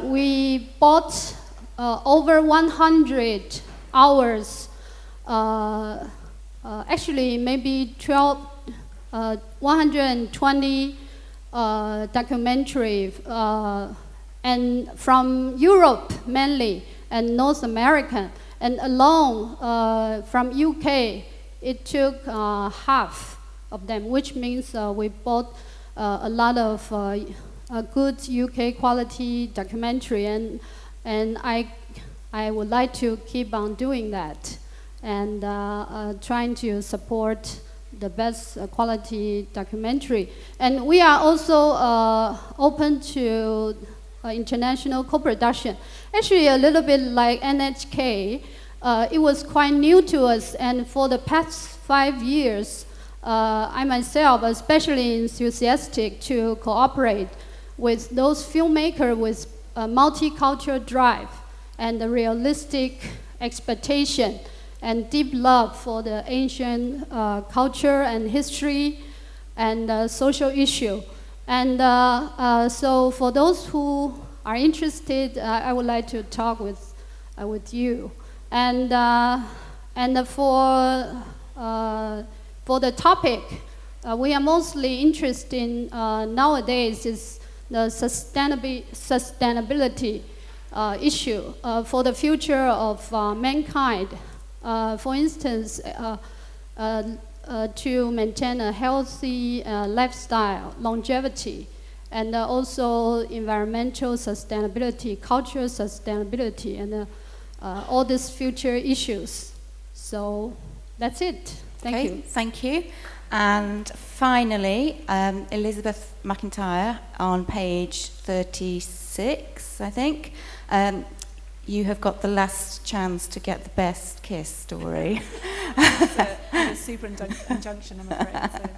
we bought over 100 hours, actually maybe 120 documentary, and from Europe mainly, and North American, and alone from UK, it took half of them, which means we bought a lot of good UK quality documentary, and I would like to keep on doing that, and trying to support the best quality documentary. And we are also open to international co-production. Actually, a little bit like NHK, it was quite new to us, and for the past 5 years, I myself, especially enthusiastic to cooperate with those filmmakers with a multicultural drive. and the realistic expectation and deep love for the ancient culture and history and social issue. And so for those who are interested, I would like to talk with you. And for the topic, we are mostly interested in nowadays is the sustainability issue for the future of mankind. For instance, to maintain a healthy lifestyle, longevity, and also environmental sustainability, cultural sustainability, and all these future issues. So that's it. Thank you. Thank you. And finally, Elizabeth McIntyre on page 36, I think. You have got the last chance to get the best kiss story. a super injunction, I'm afraid.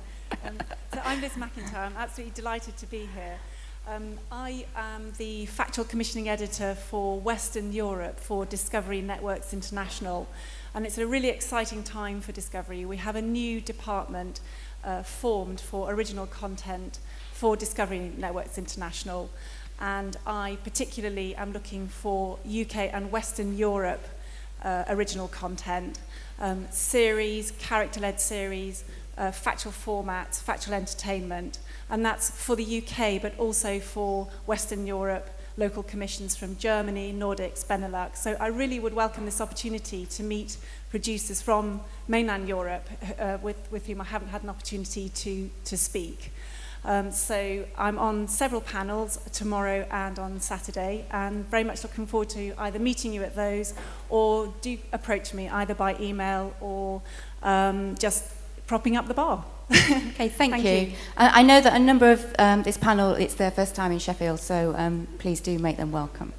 So I'm Liz McIntyre. I'm absolutely delighted to be here. I am the factual commissioning editor for Western Europe for Discovery Networks International. And it's a really exciting time for Discovery. We have a new department formed for original content for Discovery Networks International. And I particularly am looking for UK and Western Europe original content, series, character-led series, factual formats, factual entertainment. And that's for the UK, but also for Western Europe, local commissions from Germany, Nordics, Benelux. So I really would welcome this opportunity to meet producers from mainland Europe with whom I haven't had an opportunity to speak. So I'm on several panels tomorrow and on Saturday, and very much looking forward to either meeting you at those or do approach me either by email or just propping up the bar. Okay, thank you. I know that a number of this panel, it's their first time in Sheffield, so please do make them welcome.